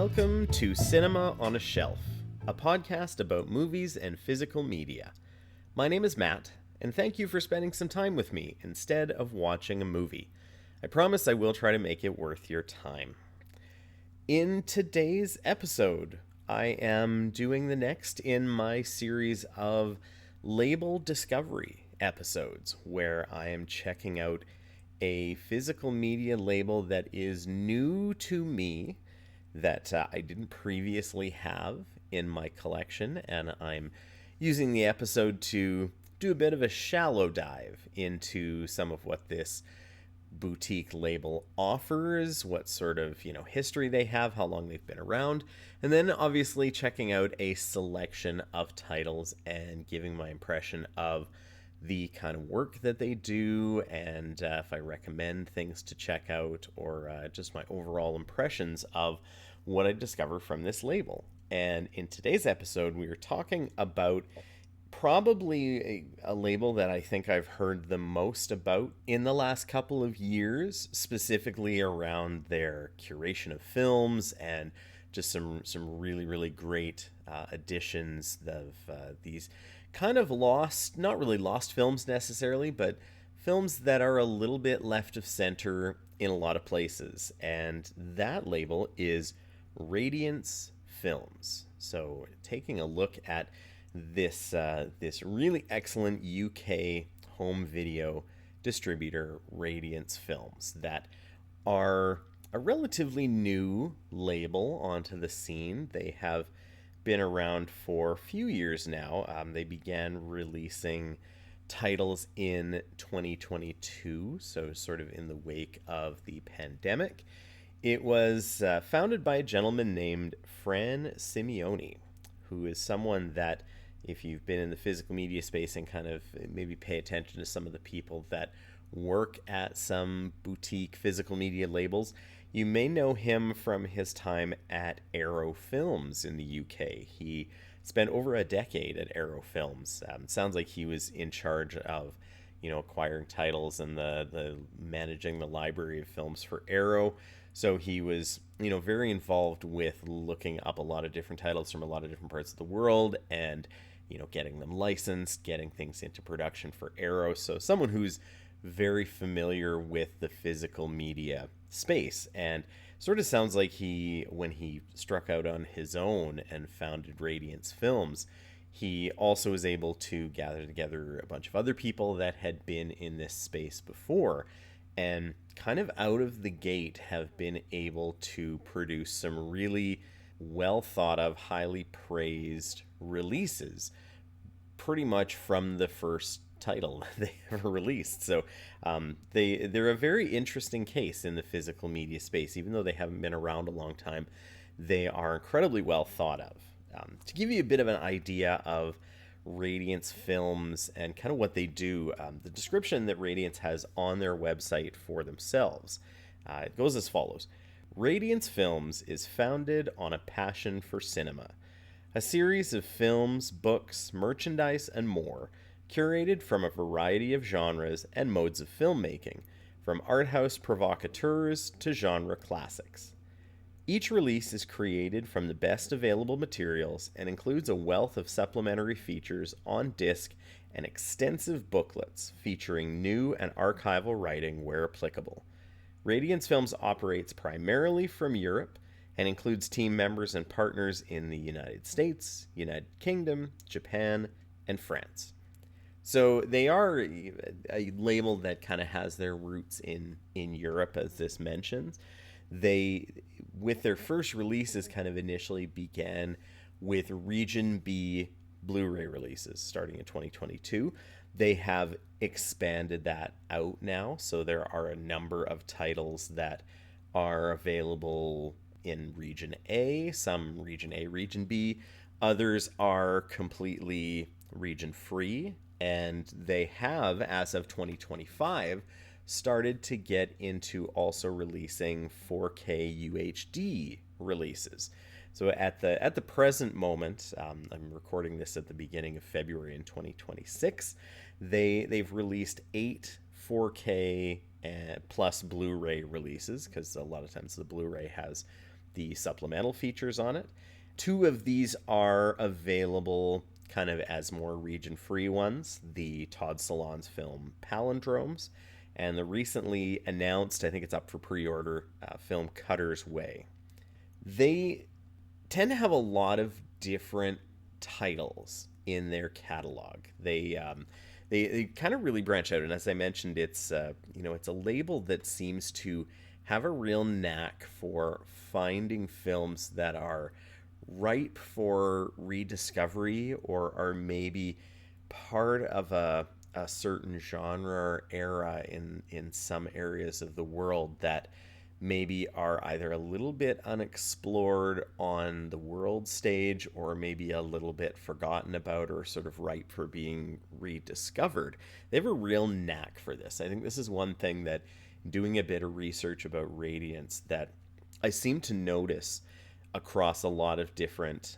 Welcome to Cinema on a Shelf, a podcast about movies and physical media. My name is Matt, and thank you for spending some time with me instead of watching a movie. I promise I will try to make it worth your time. In today's episode, I am doing the next in my series of label discovery episodes, where I am checking out a physical media label that is new to me, that I didn't previously have in my collection, and I'm using the episode to do a bit of a shallow dive into some of what this boutique label offers, what sort of, history they have, how long they've been around, and then obviously checking out a selection of titles and giving my impression of the kind of work that they do, and if I recommend things to check out, or just my overall impressions of what I discover from this label. And in today's episode, we are talking about probably a label that I think I've heard the most about in the last couple of years, specifically around their curation of films and just some really, really great additions of these kind of lost, not really lost films necessarily, but films that are a little bit left of center in a lot of places. And that label is Radiance Films. So taking a look at this really excellent UK home video distributor, Radiance Films, that are a relatively new label onto the scene. They have been around for a few years now. They began releasing titles in 2022, so sort of in the wake of the pandemic. It was founded by a gentleman named Fran Simeone, who is someone that, if you've been in the physical media space and kind of maybe pay attention to some of the people that work at some boutique physical media labels, you may know him from his time at Arrow Films in the UK. He spent over a decade at Arrow Films. Sounds like he was in charge of, acquiring titles and the managing the library of films for Arrow. So he was, very involved with looking up a lot of different titles from a lot of different parts of the world and, getting them licensed, getting things into production for Arrow. So someone who's very familiar with the physical media space, and sort of sounds like when he struck out on his own and founded Radiance Films, he also was able to gather together a bunch of other people that had been in this space before, and kind of out of the gate have been able to produce some really well thought of, highly praised releases pretty much from the first title they ever released. So they're a very interesting case in the physical media space. Even though they haven't been around a long time, they are incredibly well thought of. To give you a bit of an idea of Radiance Films and kind of what they do, the description that Radiance has on their website for themselves, it goes as follows. Radiance Films is founded on a passion for cinema, a series of films, books, merchandise, and more, curated from a variety of genres and modes of filmmaking, from art house provocateurs to genre classics. Each release is created from the best available materials and includes a wealth of supplementary features on disc and extensive booklets featuring new and archival writing where applicable. Radiance Films operates primarily from Europe and includes team members and partners in the United States, United Kingdom, Japan, and France. So they are a label that kind of has their roots in Europe, as this mentions. They, with their first releases, kind of initially began with Region B Blu-ray releases starting in 2022. They have expanded that out now, so there are a number of titles that are available in Region A, some Region A, Region B. Others are completely region free, and they have, as of 2025, started to get into also releasing 4K UHD releases. So at the present moment, I'm recording this at the beginning of February in 2026. They've released 8 4K plus Blu-ray releases, because a lot of times the Blu-ray has the supplemental features on it. Two of these are available kind of as more region free ones, the Todd Solondz film Palindromes, and the recently announced, I think it's up for pre order, film Cutter's Way. They tend to have a lot of different titles in their catalog. They kind of really branch out, and as I mentioned, it's a label that seems to have a real knack for finding films that are ripe for rediscovery or are maybe part of a certain genre or era in some areas of the world that maybe are either a little bit unexplored on the world stage or maybe a little bit forgotten about or sort of ripe for being rediscovered. They have a real knack for this. I think this is one thing that, doing a bit of research about Radiance, that I seem to notice across a lot of different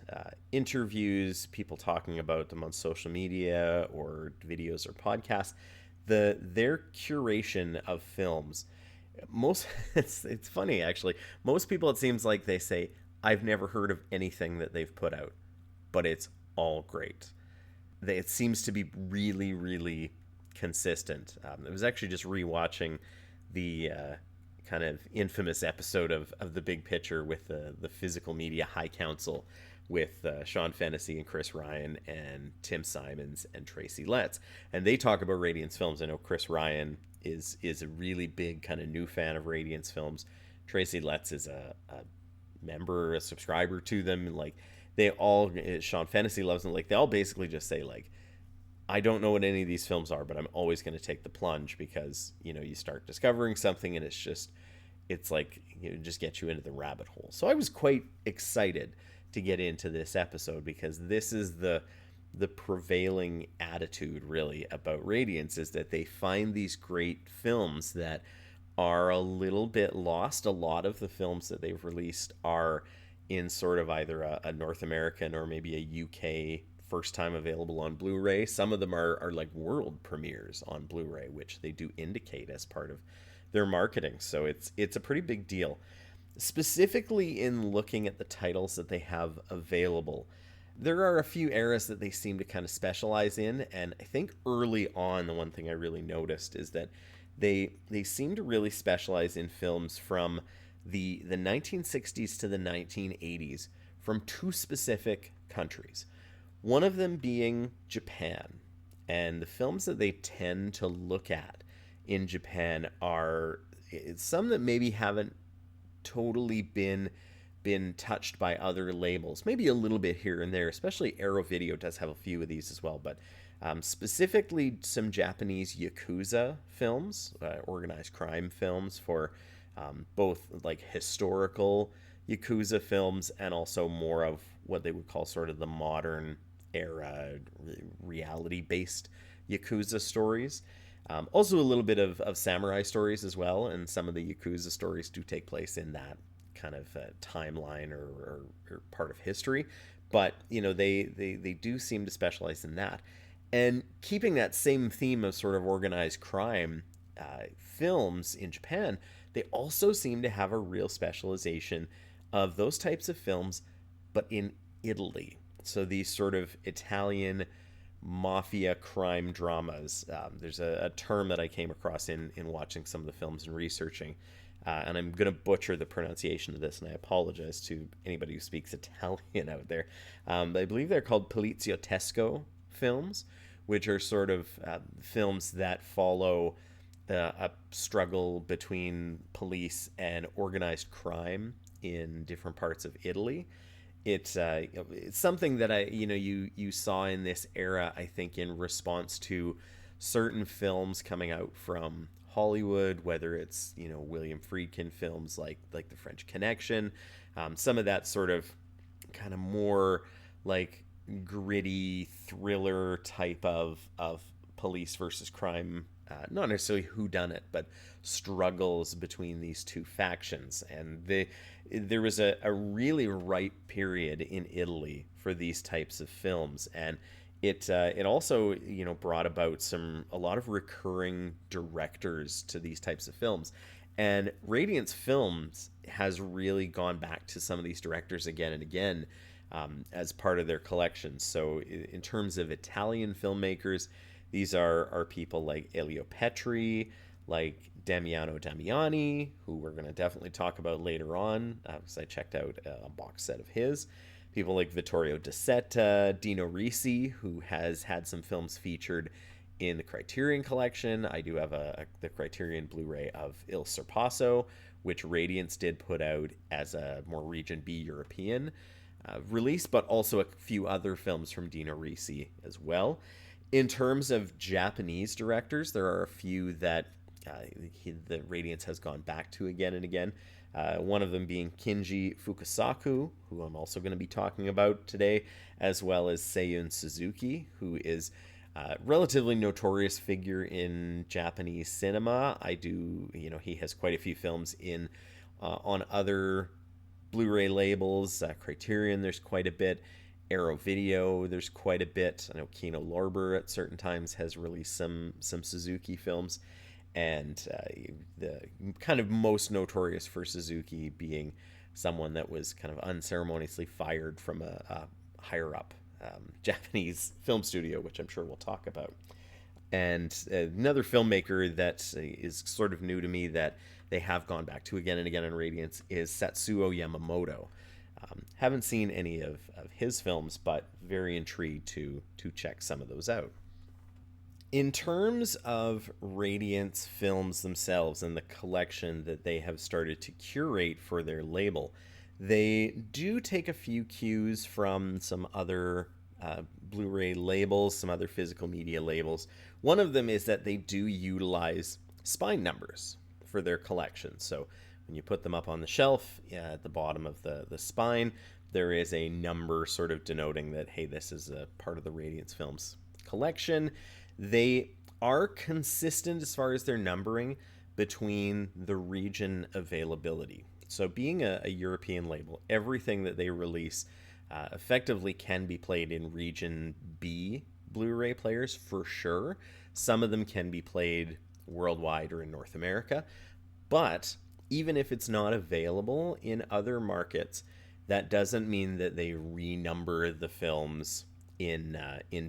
interviews, people talking about them on social media or videos or podcasts, their curation of films. Most it's funny actually. Most people, it seems like they say, I've never heard of anything that they've put out, but it's all great. It seems to be really, really consistent. I was actually just rewatching the kind of infamous episode of The Big Picture with the Physical Media High Council with Sean Fennessy and Chris Ryan and Tim Simons and Tracy Letts. And they talk about Radiance Films. I know Chris Ryan is a really big kind of new fan of Radiance Films. Tracy Letts is a member, a subscriber to them. Like, they all, Sean Fennessy loves them. Like, they all basically just say, like, I don't know what any of these films are, but I'm always going to take the plunge because, you start discovering something and it's like, just gets you into the rabbit hole. So I was quite excited to get into this episode because this is the prevailing attitude really about Radiance, is that they find these great films that are a little bit lost. A lot of the films that they've released are in sort of either a North American or maybe a UK first time available on Blu-ray. Some of them are like world premieres on Blu-ray, which they do indicate as part of their marketing. So it's a pretty big deal. Specifically in looking at the titles that they have available, there are a few eras that they seem to kind of specialize in, and I think early on, the one thing I really noticed is that they seem to really specialize in films from the 1960s to the 1980s from two specific countries. One of them being Japan. And the films that they tend to look at in Japan are some that maybe haven't totally been touched by other labels. Maybe a little bit here and there, especially Arrow Video does have a few of these as well. But specifically some Japanese yakuza films, organized crime films for both like historical yakuza films and also more of what they would call sort of the modern era reality-based yakuza stories. Also a little bit of samurai stories as well, and some of the yakuza stories do take place in that kind of timeline or part of history. But they do seem to specialize in that. And keeping that same theme of sort of organized crime films in Japan, they also seem to have a real specialization of those types of films, but in Italy. So these sort of Italian mafia crime dramas. There's a term that I came across in watching some of the films and researching, and I'm going to butcher the pronunciation of this, and I apologize to anybody who speaks Italian out there. But I believe they're called poliziotesco films, which are sort of films that follow a struggle between police and organized crime in different parts of Italy. It's something that you saw in this era, I think, in response to certain films coming out from Hollywood, whether it's William Friedkin films like The French Connection, some of that sort of kind of more like gritty thriller type of police versus crime, not necessarily whodunit, but struggles between these two factions. And there was a really ripe period in Italy for these types of films, and it also brought about a lot of recurring directors to these types of films. And Radiance Films has really gone back to some of these directors again and again as part of their collection. So, in terms of Italian filmmakers, these are people like Elio Petri, like Damiano Damiani, who we're going to definitely talk about later on, because I checked out a box set of his. People like Vittorio De Seta, Dino Risi, who has had some films featured in the Criterion collection. I do have the Criterion Blu-ray of Il Sorpasso, which Radiance did put out as a more Region B European release, but also a few other films from Dino Risi as well. In terms of Japanese directors, there are a few that the Radiance has gone back to again and again. One of them being Kinji Fukasaku, who I'm also going to be talking about today, as well as Seiyun Suzuki, who is a relatively notorious figure in Japanese cinema. He has quite a few films on other Blu-ray labels. Criterion, there's quite a bit. Arrow Video, there's quite a bit. I know Kino Lorber at certain times has released some Suzuki films, and the kind of most notorious for Suzuki being someone that was kind of unceremoniously fired from a higher up Japanese film studio, which I'm sure we'll talk about. And another filmmaker that is sort of new to me that they have gone back to again and again in Radiance is Satsuo Yamamoto. Haven't seen any of his films, but very intrigued to check some of those out. In terms of Radiance Films themselves and the collection that they have started to curate for their label, they do take a few cues from some other Blu-ray labels, some other physical media labels. One of them is that they do utilize spine numbers for their collection. So when you put them up on the shelf, at the bottom of the spine, there is a number sort of denoting that, hey, this is a part of the Radiance Films collection. They are consistent as far as their numbering between the region availability. So being a European label, everything that they release effectively can be played in Region B Blu-ray players for sure. Some of them can be played worldwide or in North America. But even if it's not available in other markets, that doesn't mean that they renumber the films in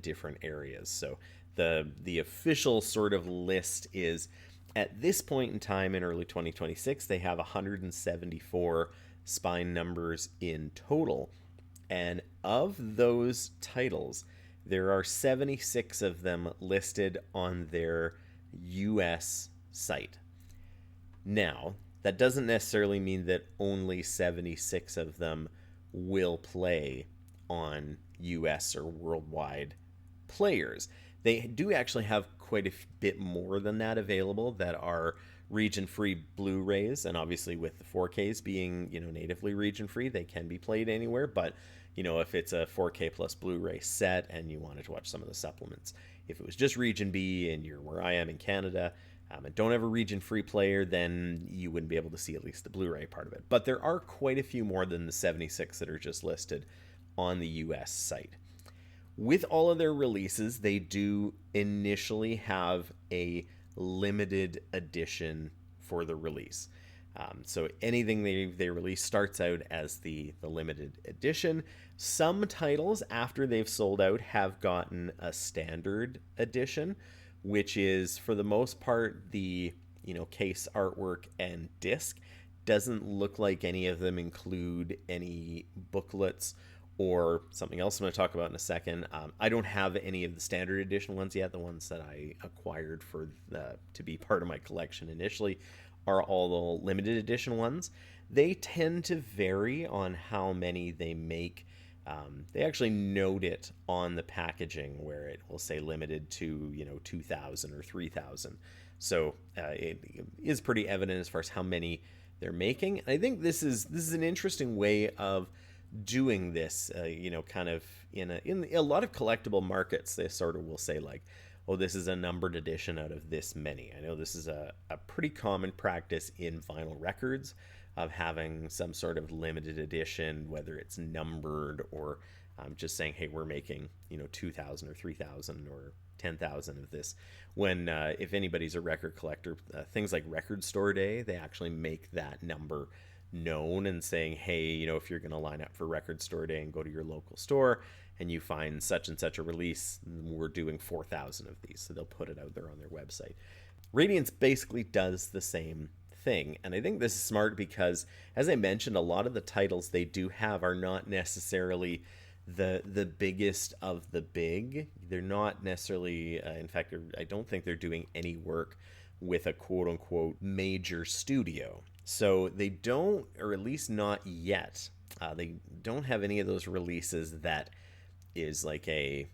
different areas. So the official sort of list is, at this point in time in early 2026, they have 174 spine numbers in total. And of those titles, there are 76 of them listed on their US site. Now, that doesn't necessarily mean that only 76 of them will play on US or worldwide players. They do actually have quite a bit more than that available that are region-free Blu-rays, and obviously with the 4Ks being, natively region-free, they can be played anywhere. But, if it's a 4K plus Blu-ray set and you wanted to watch some of the supplements, if it was just region B and you're where I am in Canada, and don't have a region-free player, then you wouldn't be able to see at least the Blu-ray part of it. But there are quite a few more than the 76 that are just listed on the US site. With all of their releases, they do initially have a limited edition for the release. So anything they release starts out as the limited edition. Some titles, after they've sold out, have gotten a standard edition, which is, for the most part, the case artwork and disc. Doesn't look like any of them include any booklets or something else I'm going to talk about in a second. I don't have any of the standard edition ones yet. The ones that I acquired to be part of my collection initially are all the limited edition ones. They tend to vary on how many they make. They actually note it on the packaging where it will say limited to 2,000 or 3,000. So it is pretty evident as far as how many they're making. And I think this is an interesting way of doing this. Kind of in a lot of collectible markets, they sort of will say like, oh, this is a numbered edition out of this many. I know this is a pretty common practice in vinyl records. of having some sort of limited edition, whether it's numbered or just saying, hey, we're making 2,000 or 3,000 or 10,000 of this. When if anybody's a record collector, things like Record Store Day, they actually make that number known and saying, hey, if you're going to line up for Record Store Day and go to your local store and you find such and such a release, we're doing 4,000 of these. So they'll put it out there on their website. Radiance basically does the same thing. And I think this is smart because, as I mentioned, a lot of the titles they do have are not necessarily the biggest of the big. They're not necessarily, in fact, I don't think they're doing any work with a quote unquote major studio. So they don't, or at least not yet, they don't have any of those releases that is like a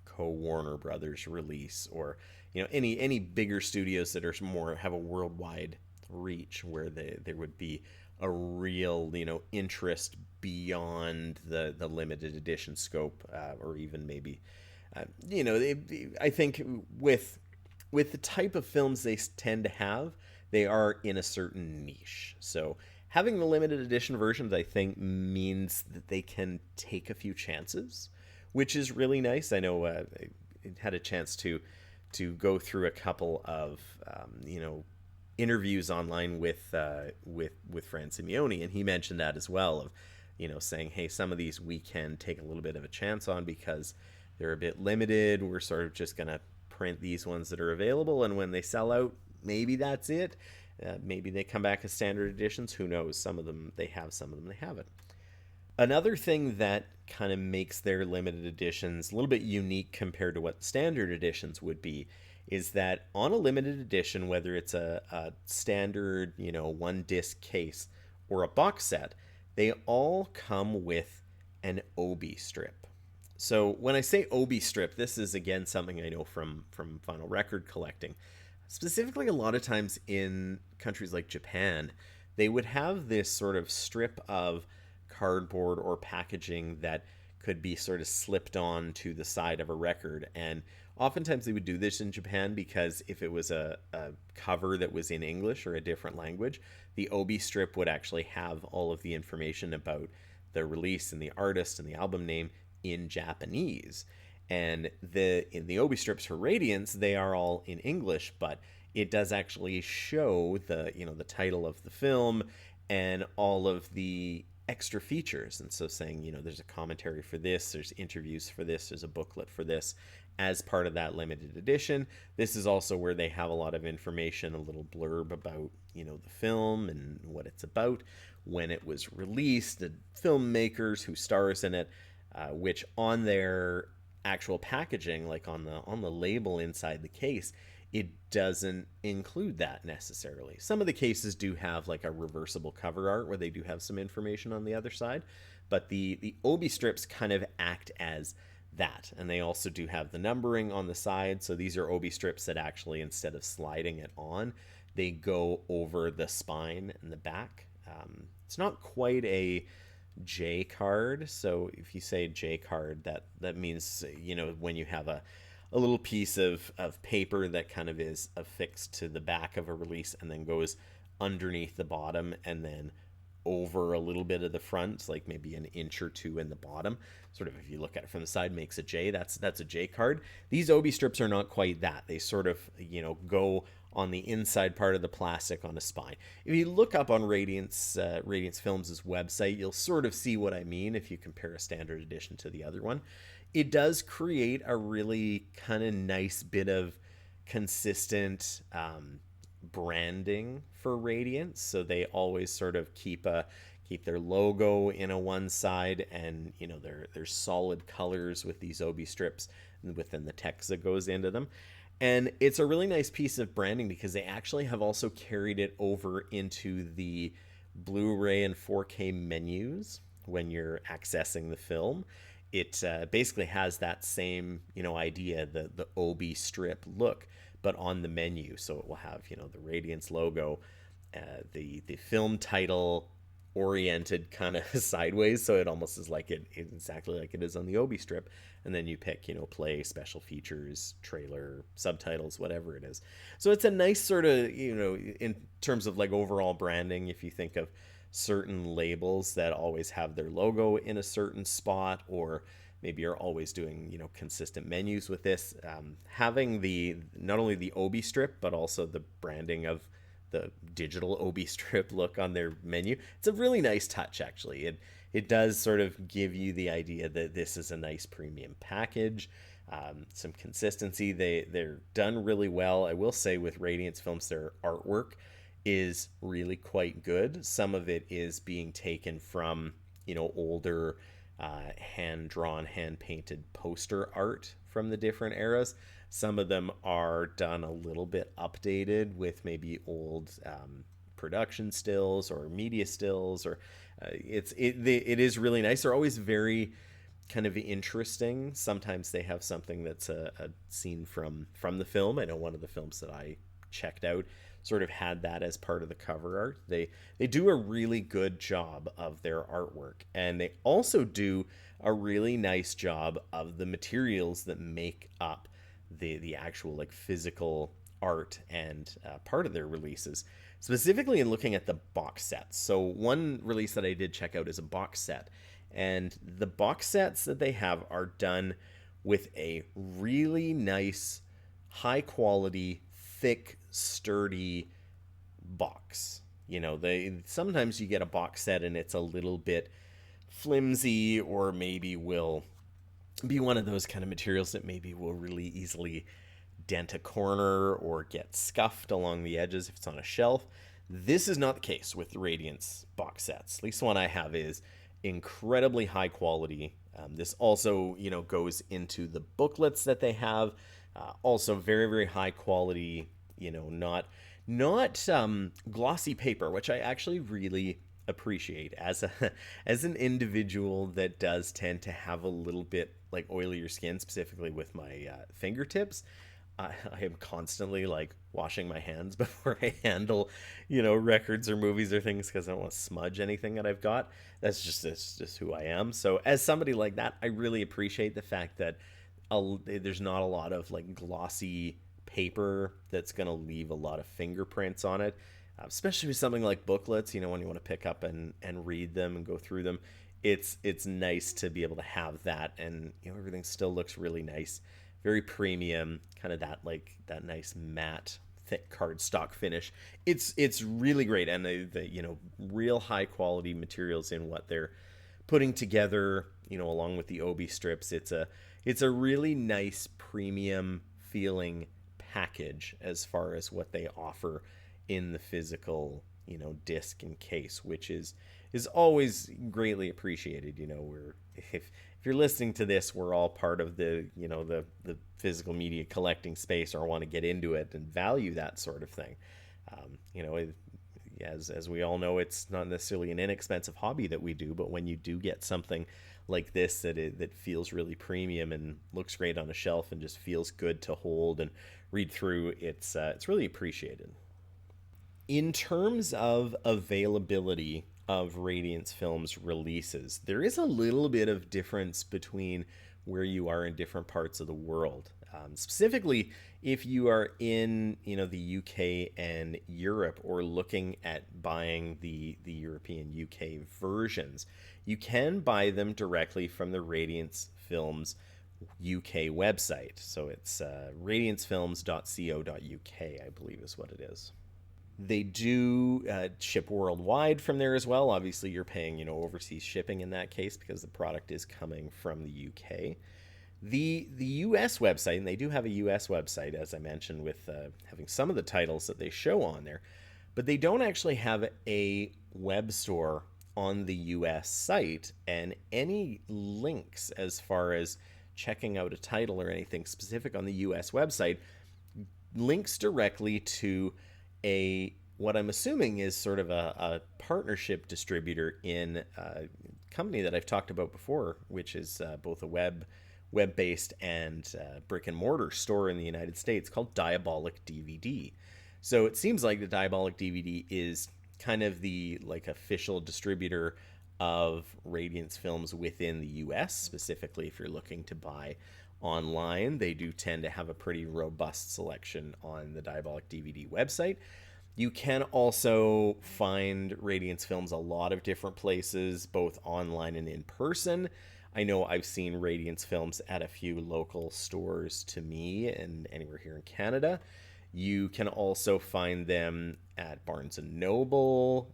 co-Warner Brothers release, or any bigger studios that are more have a worldwide reach, where there would be a real interest beyond the limited edition scope, or even maybe I think with the type of films they tend to have, they are in a certain niche. So having the limited edition versions, I think, means that they can take a few chances, which is really nice. I know I had a chance to go through a couple of interviews online with Fran Simeone, and he mentioned that as well, of saying, hey, some of these we can take a little bit of a chance on because they're a bit limited. We're sort of just gonna print these ones that are available, and when they sell out, maybe that's it. Maybe they come back as standard editions. Who knows? Some of them they have, some of them they haven't. Another thing that kind of makes their limited editions a little bit unique compared to what standard editions would be is that on a limited edition, whether it's a standard, one disc case or a box set, they all come with an obi strip. So when I say obi strip, this is again something I know from vinyl record collecting. Specifically, a lot of times in countries like Japan, they would have this sort of strip of cardboard or packaging that could be sort of slipped on to the side of a record. And oftentimes they would do this in Japan because if it was a cover that was in English or a different language, the obi strip would actually have all of the information about the release and the artist and the album name in Japanese. And in the obi strips for Radiance, they are all in English, but it does actually show the title of the film and all of the extra features. And so saying, there's a commentary for this, there's interviews for this, there's a booklet for this as part of that limited edition. This is also where they have a lot of information, a little blurb about, the film and what it's about, when it was released, the filmmakers, who stars in it, which on their actual packaging, like on the label inside the case, it doesn't include that necessarily. Some of the cases do have like a reversible cover art where they do have some information on the other side, but the obi strips kind of act as that, and they also do have the numbering on the side. So these are obi strips that actually, instead of sliding it on, they go over the spine and the back. It's not quite a J card. So if you say J card, that means when you have a little piece of paper that kind of is affixed to the back of a release and then goes underneath the bottom and then over a little bit of the front, like maybe an inch or two in the bottom, sort of, if you look at it from the side, makes a J. That's a J card. These obi strips are not quite that. They sort of go on the inside part of the plastic on a spine. If you look up on Radiance Films' website, you'll sort of see what I mean if you compare a standard edition to the other one. It does create a really kind of nice bit of consistent branding for Radiance. So they always sort of keep their logo in a one side, and their solid colors with these obi strips within the text that goes into them. And it's a really nice piece of branding because they actually have also carried it over into the Blu-ray and 4K menus when you're accessing the film. It basically has that same idea, the obi strip look, but on the menu. So it will have the Radiance logo, the film title, oriented kind of sideways, so it almost is like exactly like it is on the Obi strip. And then you pick, play, special features, trailer, subtitles, whatever it is. So it's a nice sort of, in terms of like overall branding, if you think of certain labels that always have their logo in a certain spot, or maybe you're always doing, consistent menus with this, having the not only the Obi strip but also the branding of the digital Obi strip look on their menu. It's a really nice touch, actually. It does sort of give you the idea that this is a nice premium package, some consistency. They're done really well. I will say with Radiance Films, their artwork is really quite good. Some of it is being taken from older hand drawn, hand painted poster art from the different eras. Some of them are done a little bit updated with maybe old production stills or media stills, or it is really nice. They're always very kind of interesting. Sometimes they have something that's a scene from the film. I know one of the films that I checked out sort of had that as part of the cover art. They do a really good job of their artwork, and they also do a really nice job of the materials that make up the actual like physical art and part of their releases, specifically in looking at the box sets. So one release that I did check out is a box set, and the box sets that they have are done with a really nice, high quality, thick, sturdy box. They sometimes you get a box set and it's a little bit flimsy, or maybe will be one of those kind of materials that maybe will really easily dent a corner or get scuffed along the edges if it's on a shelf. This is not the case with the Radiance box sets. At least the one I have is incredibly high quality. This also, goes into the booklets that they have. Also very, very high quality, not glossy paper, which I actually really appreciate as an individual that does tend to have a little bit like oilier skin, specifically with my fingertips. I am constantly like washing my hands before I handle, records or movies or things, because I don't want to smudge anything that I've got. That's just who I am. So as somebody like that, I really appreciate the fact that there's not a lot of like glossy paper that's going to leave a lot of fingerprints on it, especially with something like booklets. When you want to pick up and read them and go through them, it's nice to be able to have that, and everything still looks really nice, very premium, kind of that nice matte thick cardstock finish. It's really great, and the real high quality materials in what they're putting together, along with the Obi strips. It's a really nice premium feeling package as far as what they offer in the physical, disc and case, which is always greatly appreciated. We're if you're listening to this, we're all part of the the physical media collecting space, or want to get into it and value that sort of thing. As we all know, it's not necessarily an inexpensive hobby that we do, but when you do get something like this that feels really premium and looks great on a shelf and just feels good to hold and read through, it's really appreciated. In terms of availability of Radiance Films releases, there is a little bit of difference between where you are in different parts of the world. Specifically, if you are in the UK and Europe, or looking at buying the European UK versions, you can buy them directly from the Radiance Films UK website. So it's radiancefilms.co.uk, I believe is what it is. They do ship worldwide from there as well. Obviously, you're paying overseas shipping in that case, because the product is coming from the UK. The US website, and they do have a US website, as I mentioned, with having some of the titles that they show on there, but they don't actually have a web store on the US site, and any links as far as checking out a title or anything specific on the US website links directly to what I'm assuming is sort of a partnership distributor in a company that I've talked about before, which is both a web-based and brick and mortar store in the United States, called Diabolic DVD. So it seems like the Diabolic DVD is kind of the like official distributor of Radiance Films within the US. Specifically, if you're looking to buy online, they do tend to have a pretty robust selection on the Diabolic DVD website. You can also find Radiance Films a lot of different places, both online and in person. I know I've seen Radiance Films at a few local stores to me and anywhere here in Canada. You can also find them at Barnes and Noble.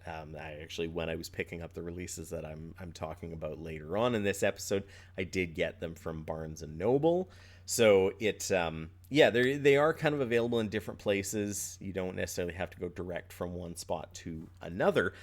When I was picking up the releases that I'm talking about later on in this episode, I did get them from Barnes and Noble. So they are kind of available in different places. You don't necessarily have to go direct from one spot to another.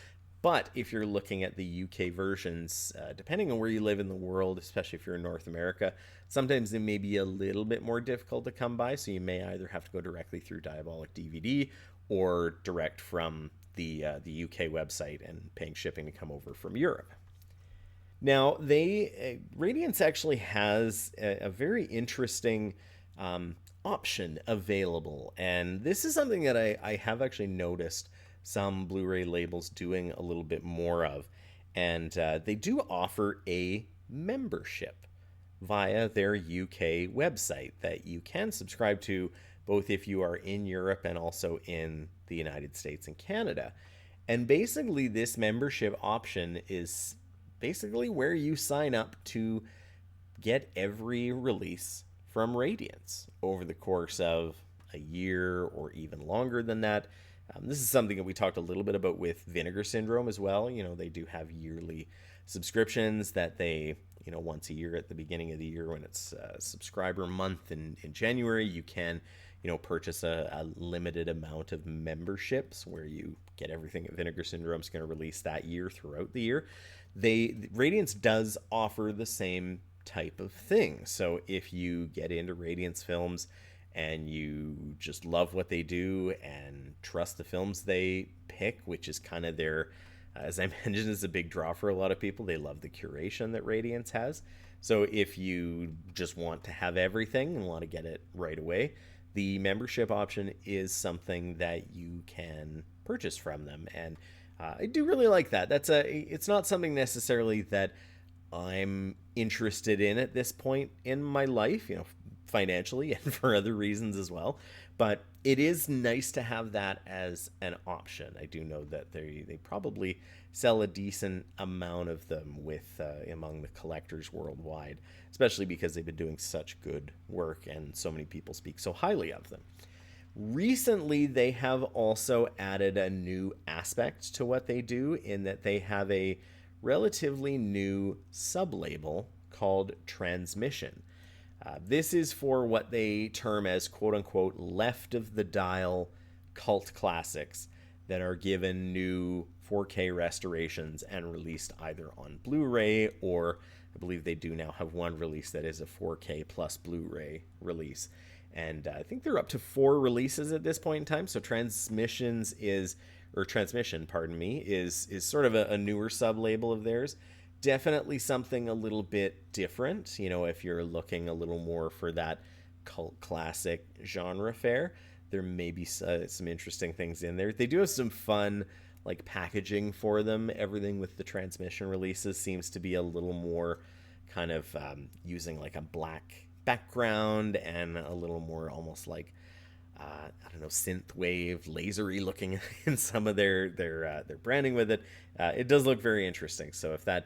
But if you're looking at the UK versions, depending on where you live in the world, especially if you're in North America, sometimes they may be a little bit more difficult to come by. So you may either have to go directly through Diabolic DVD or direct from the UK website and paying shipping to come over from Europe. Now, Radiance actually has a very interesting option available, and this is something that I have actually noticed some Blu-ray labels doing a little bit more of, and they do offer a membership via their UK website that you can subscribe to, both if you are in Europe and also in the United States and Canada. And basically, this membership option is basically where you sign up to get every release from Radiance over the course of a year or even longer than that. This is something that we talked a little bit about with Vinegar Syndrome as well. You know, they do have yearly subscriptions that they, once a year at the beginning of the year when it's subscriber month in January, you can, purchase a limited amount of memberships where you get everything that Vinegar Syndrome is going to release that year throughout the year. Radiance does offer the same type of thing. So if you get into Radiance Films and you just love what they do and trust the films they pick, which is kind of their, as I mentioned, is a big draw for a lot of people. They love the curation that Radiance has. So if you just want to have everything and want to get it right away, the membership option is something that you can purchase from them. And I do really like that. It's not something necessarily that I'm interested in at this point in my life, financially and for other reasons as well. But it is nice to have that as an option. I do know that they probably sell a decent amount of them with among the collectors worldwide, especially because they've been doing such good work and so many people speak so highly of them. Recently, they have also added a new aspect to what they do in that they have a relatively new sub-label called Transmission. This is for what they term as quote-unquote left-of-the-dial cult classics that are given new 4K restorations and released either on Blu-ray or I believe they do now have one release that is a 4K plus Blu-ray release. And I think they're up to 4 releases at this point in time. So Transmission, pardon me, is sort of a newer sub-label of theirs. Definitely something a little bit different, if you're looking a little more for that cult classic genre fare. There may be some interesting things in there. They do have some fun packaging for them. Everything with the Transmission releases seems to be a little more kind of using a black background and a little more almost synthwave, lasery looking in some of their branding with it. It does look very interesting. So if that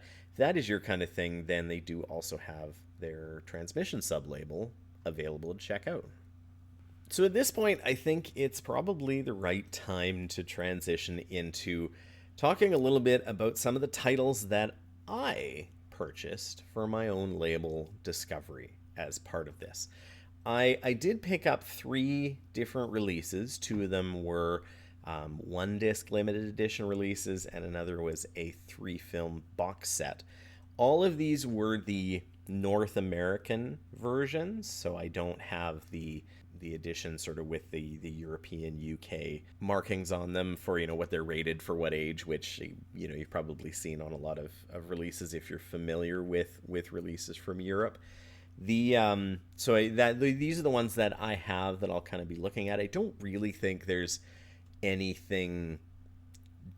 is your kind of thing, then they do also have their Transmission sub-label available to check out. So at this point, I think it's probably the right time to transition into talking a little bit about some of the titles that I purchased for my own label Discovery as part of this. I did pick up 3 different releases. 2 of them were 1-disc limited edition releases, and another was a 3-film box set. All of these were the North American versions, so I don't have the edition sort of with the European UK markings on them for what they're rated for what age, which you've probably seen on a lot of releases if you're familiar with releases from Europe. These are the ones that I have that I'll kind of be looking at. I don't really think there's anything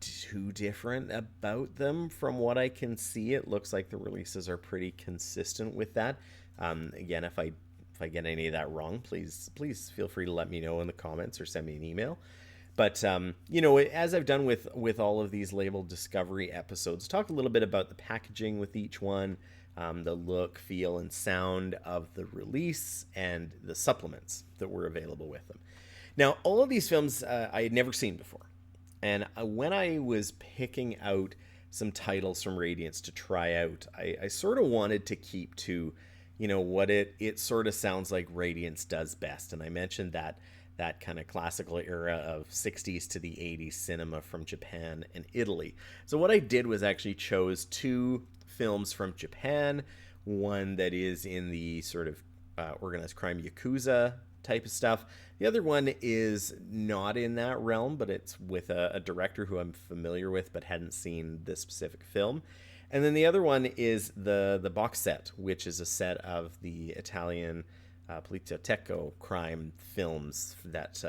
too different about them from what I can see. It looks like the releases are pretty consistent with that. Again, if I get any of that wrong, please feel free to let me know in the comments or send me an email. But as I've done with all of these label discovery episodes, talk a little bit about the packaging with each one, the look, feel, and sound of the release, and the supplements that were available with them. Now, all of these films I had never seen before, and when I was picking out some titles from Radiance to try out, I sort of wanted to keep to, what it sort of sounds like Radiance does best, and I mentioned that kind of classical era of 60s to the 80s cinema from Japan and Italy. So what I did was actually chose two films from Japan, one that is in the sort of organized crime yakuza type of stuff. The other one is not in that realm, but it's with a director who I'm familiar with but hadn't seen this specific film. And then the other one is the box set, which is a set of the Italian Poliziottesco crime films that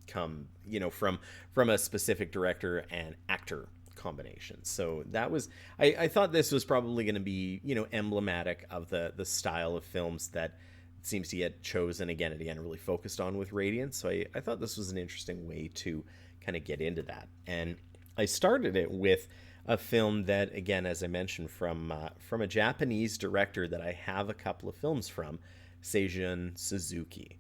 come, from a specific director and actor combination. So that was, I thought this was probably going to be, emblematic of the style of films that seems to get chosen again and again, really focused on with Radiance. So I thought this was an interesting way to kind of get into that. And I started it with a film that, again, as I mentioned, from a Japanese director that I have a couple of films from, Seijun Suzuki.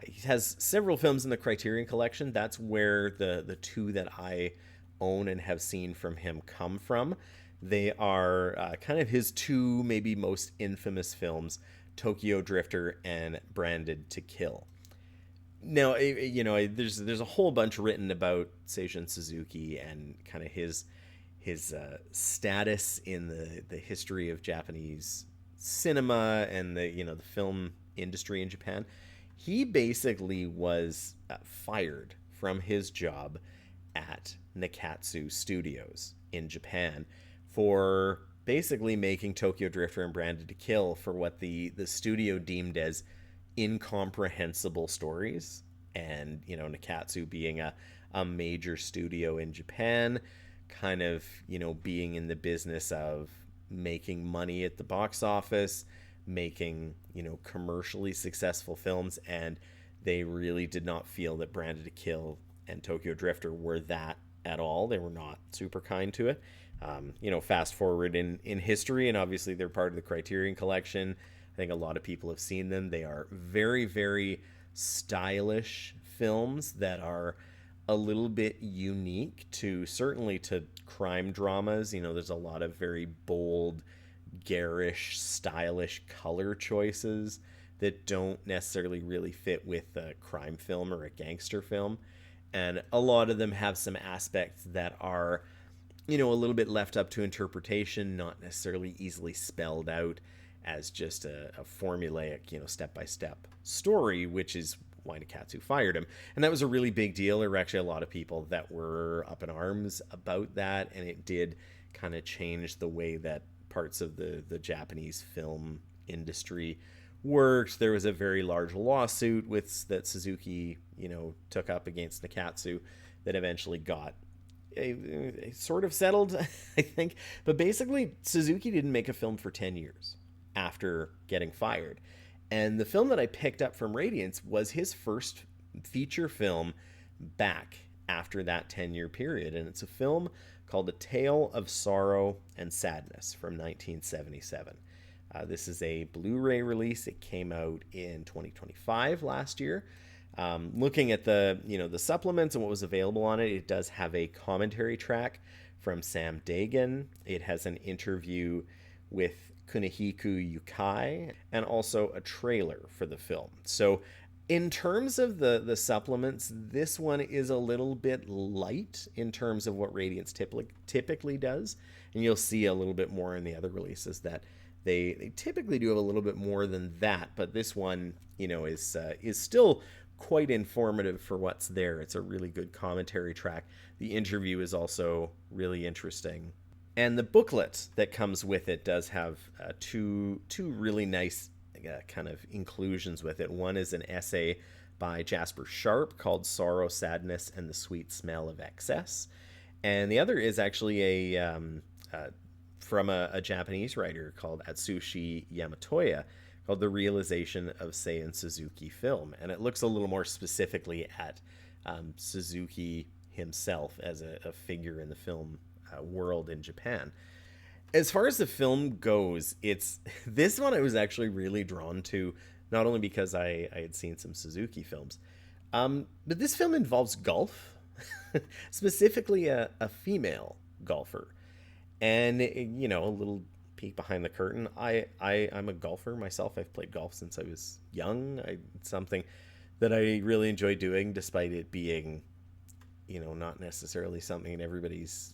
He has several films in the Criterion Collection. That's where the two that I own and have seen from him come from. They are kind of his two maybe most infamous films, Tokyo Drifter and Branded to Kill. Now, there's a whole bunch written about Seijun Suzuki and kind of his status in the history of Japanese cinema and the film industry in Japan. He basically was fired from his job at Nikatsu Studios in Japan for basically making Tokyo Drifter and Branded to Kill for what the studio deemed as incomprehensible stories. And Nikatsu being a major studio in Japan, kind of being in the business of making money at the box office, making commercially successful films, and they really did not feel that Branded to Kill and Tokyo Drifter were that at all. They were not super kind to it. Fast forward in history, and obviously they're part of the Criterion Collection. I think a lot of people have seen them. They are very, very stylish films that are a little bit unique certainly to crime dramas. There's a lot of very bold, garish, stylish color choices that don't necessarily really fit with a crime film or a gangster film. And a lot of them have some aspects that are, a little bit left up to interpretation, not necessarily easily spelled out as just a formulaic, step-by-step story, which is why Nikatsu fired him. And that was a really big deal. There were actually a lot of people that were up in arms about that, and it did kind of change the way that parts of the Japanese film industry worked. There was a very large lawsuit that Suzuki, took up against Nikatsu that eventually got a sort of settled, I think. But basically, Suzuki didn't make a film for 10 years after getting fired. And the film that I picked up from Radiance was his first feature film back after that 10-year period. And it's a film called A Tale of Sorrow and Sadness from 1977. This is a Blu-ray release. It came out in 2025 last year. Looking at the supplements and what was available on it, it does have a commentary track from Sam Dagan. It has an interview with Kunihiko Yukai, and also a trailer for the film. So in terms of the supplements, this one is a little bit light in terms of what Radiance typically does. And you'll see a little bit more in the other releases that they typically do have a little bit more than that. But this one, is still quite informative for what's there. It's a really good commentary track. The interview is also really interesting. And the booklet that comes with it does have two really nice kind of inclusions with it. One is an essay by Jasper Sharp called Sorrow, Sadness, and the Sweet Smell of Excess. And the other is actually uh, from a Japanese writer called Atsushi Yamatoya, called The Realization of Seiun Suzuki Film. And it looks a little more specifically at Suzuki himself as a figure in the film world in Japan. As far as the film goes, it's this one I was actually really drawn to, not only because I had seen some Suzuki films, but this film involves golf, specifically a female golfer. And, a little peek behind the curtain. I'm a golfer myself. I've played golf since I was young. It's something that I really enjoy doing, despite it being, not necessarily something everybody's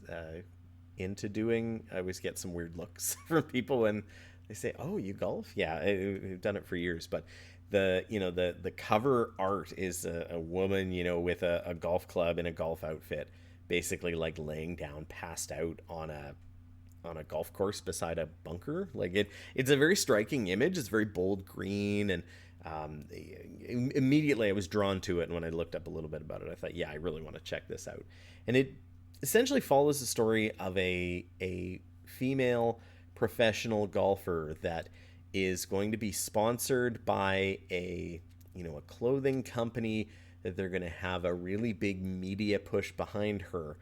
into doing. I always get some weird looks from people when they say, "Oh, you golf?" Yeah, I've done it for years. But the cover art is a woman, with a golf club and a golf outfit, basically like laying down, passed out on a golf course beside a bunker. Like it's a very striking image. It's very bold green, and immediately I was drawn to it. And when I looked up a little bit about it, I thought, yeah, I really want to check this out. And it essentially follows the story of a female professional golfer that is going to be sponsored by a clothing company, that they're going to have a really big media push behind her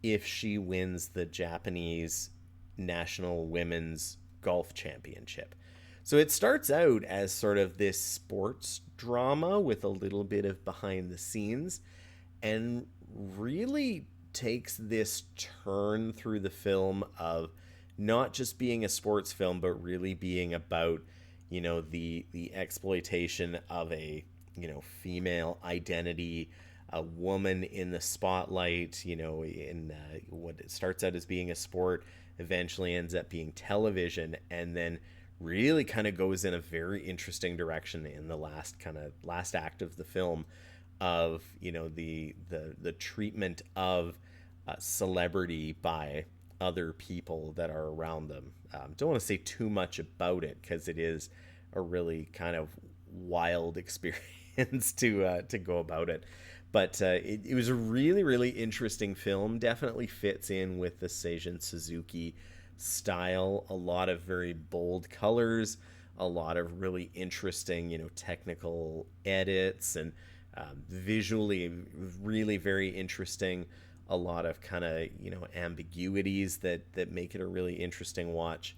if she wins the Japanese National Women's Golf Championship. So it starts out as sort of this sports drama with a little bit of behind the scenes, and really takes this turn through the film of not just being a sports film, but really being about, the exploitation of a, female identity, a woman in the spotlight, in what it starts out as being a sport, eventually ends up being television, and then really kind of goes in a very interesting direction in the last act of the film of, the treatment of celebrity by other people that are around them. Don't want to say too much about it, because it is a really kind of wild experience to go about it. But it was a really, really interesting film. Definitely fits in with the Seijun Suzuki style. A lot of very bold colors, a lot of really interesting, technical edits, and visually really very interesting. A lot of kind of, ambiguities that make it a really interesting watch.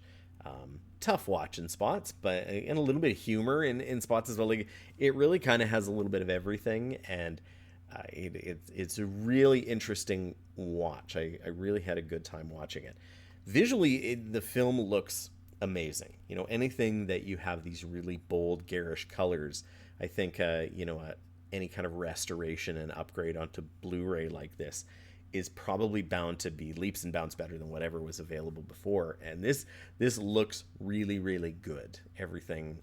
Tough watch in spots, but and a little bit of humor in spots as well. Like, it really kind of has a little bit of everything, and it's a really interesting watch. I really had a good time watching it. Visually, the film looks amazing. Anything that you have these really bold, garish colors, I think, any kind of restoration and upgrade onto Blu-ray like this is probably bound to be leaps and bounds better than whatever was available before. And this looks really, really good. Everything,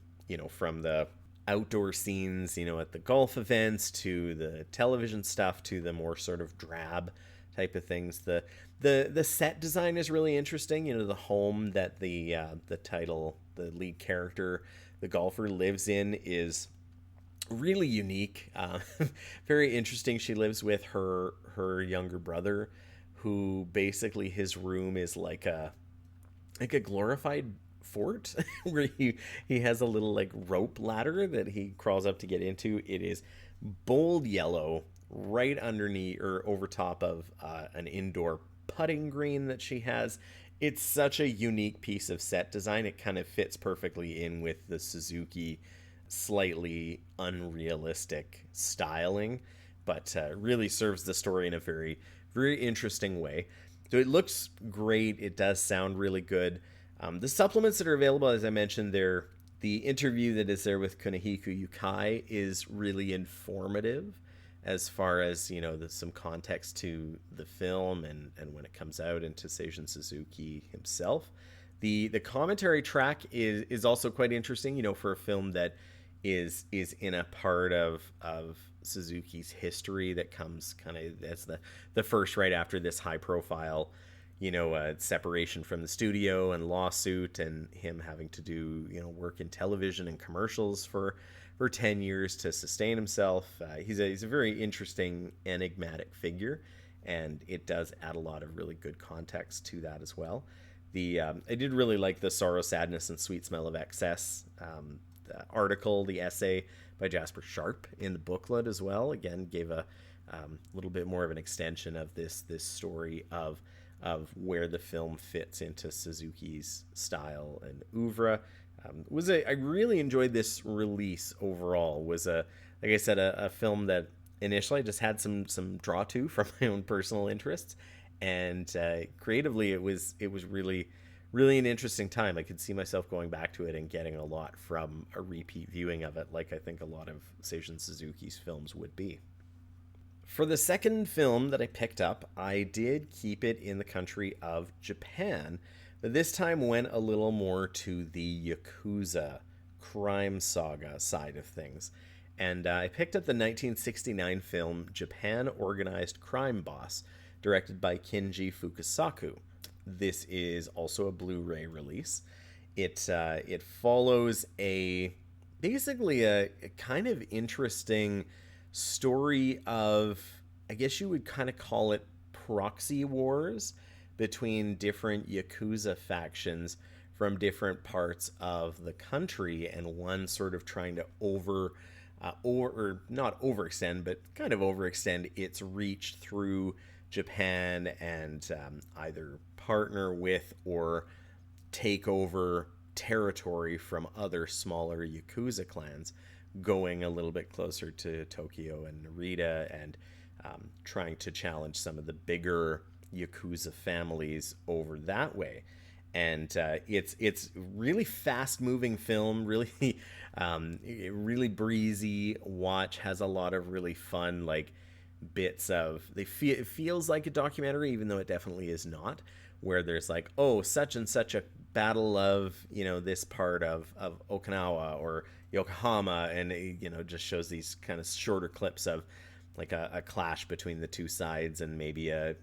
from the outdoor scenes, at the golf events, to the television stuff, to the more sort of drab type of things. The set design is really interesting. The home that the lead character, the golfer, lives in is really unique. Very interesting. She lives with her younger brother, who basically, his room is like a glorified fort where he has a little like rope ladder that he crawls up to get into. It is bold yellow, right underneath or over top of an indoor putting green that she has. It's such a unique piece of set design. It kind of fits perfectly in with the Suzuki slightly unrealistic styling, but really serves the story in a very, very interesting way. So it looks great. It does sound really good. The supplements that are available, as I mentioned, the interview that is there with Kunihiko Yukai is really informative, as far as, some context to the film and when it comes out, and to Seijun Suzuki himself. The commentary track is also quite interesting, for a film that is in a part of Suzuki's history that comes kind of as the first right after this high profile, separation from the studio and lawsuit, and him having to do, work in television and commercials for 10 years to sustain himself. He's a very interesting, enigmatic figure, and it does add a lot of really good context to that as well. I did really like the Sorrow, Sadness, and Sweet Smell of Excess the article, the essay by Jasper Sharp in the booklet as well. Again, gave a little bit more of an extension of this story of where the film fits into Suzuki's style and oeuvre. I really enjoyed this release overall. Was a like I said a film that initially I just had some draw to from my own personal interests, and creatively it was really an interesting time. I could see myself going back to it and getting a lot from a repeat viewing of it, like I think a lot of Seijun Suzuki's films would be. For the second film that I picked up, I did keep it in the country of Japan, but this time went a little more to the yakuza crime saga side of things. And I picked up the 1969 film Japan Organized Crime Boss, directed by Kinji Fukasaku. This is also a Blu-ray release. It follows basically a kind of interesting story of, I guess you would kind of call it proxy wars between different yakuza factions from different parts of the country, and one sort of trying to or not overextend, but kind of overextend its reach through Japan and either partner with or take over territory from other smaller yakuza clans, going a little bit closer to Tokyo and Narita, and trying to challenge some of the bigger yakuza families over that way. And it's really fast moving film, really really breezy watch, has a lot of really fun like bits of it feels like a documentary, even though it definitely is not, where there's like, oh, such and such a battle of this part of Okinawa or Yokohama, and it just shows these kind of shorter clips of like a clash between the two sides, and maybe a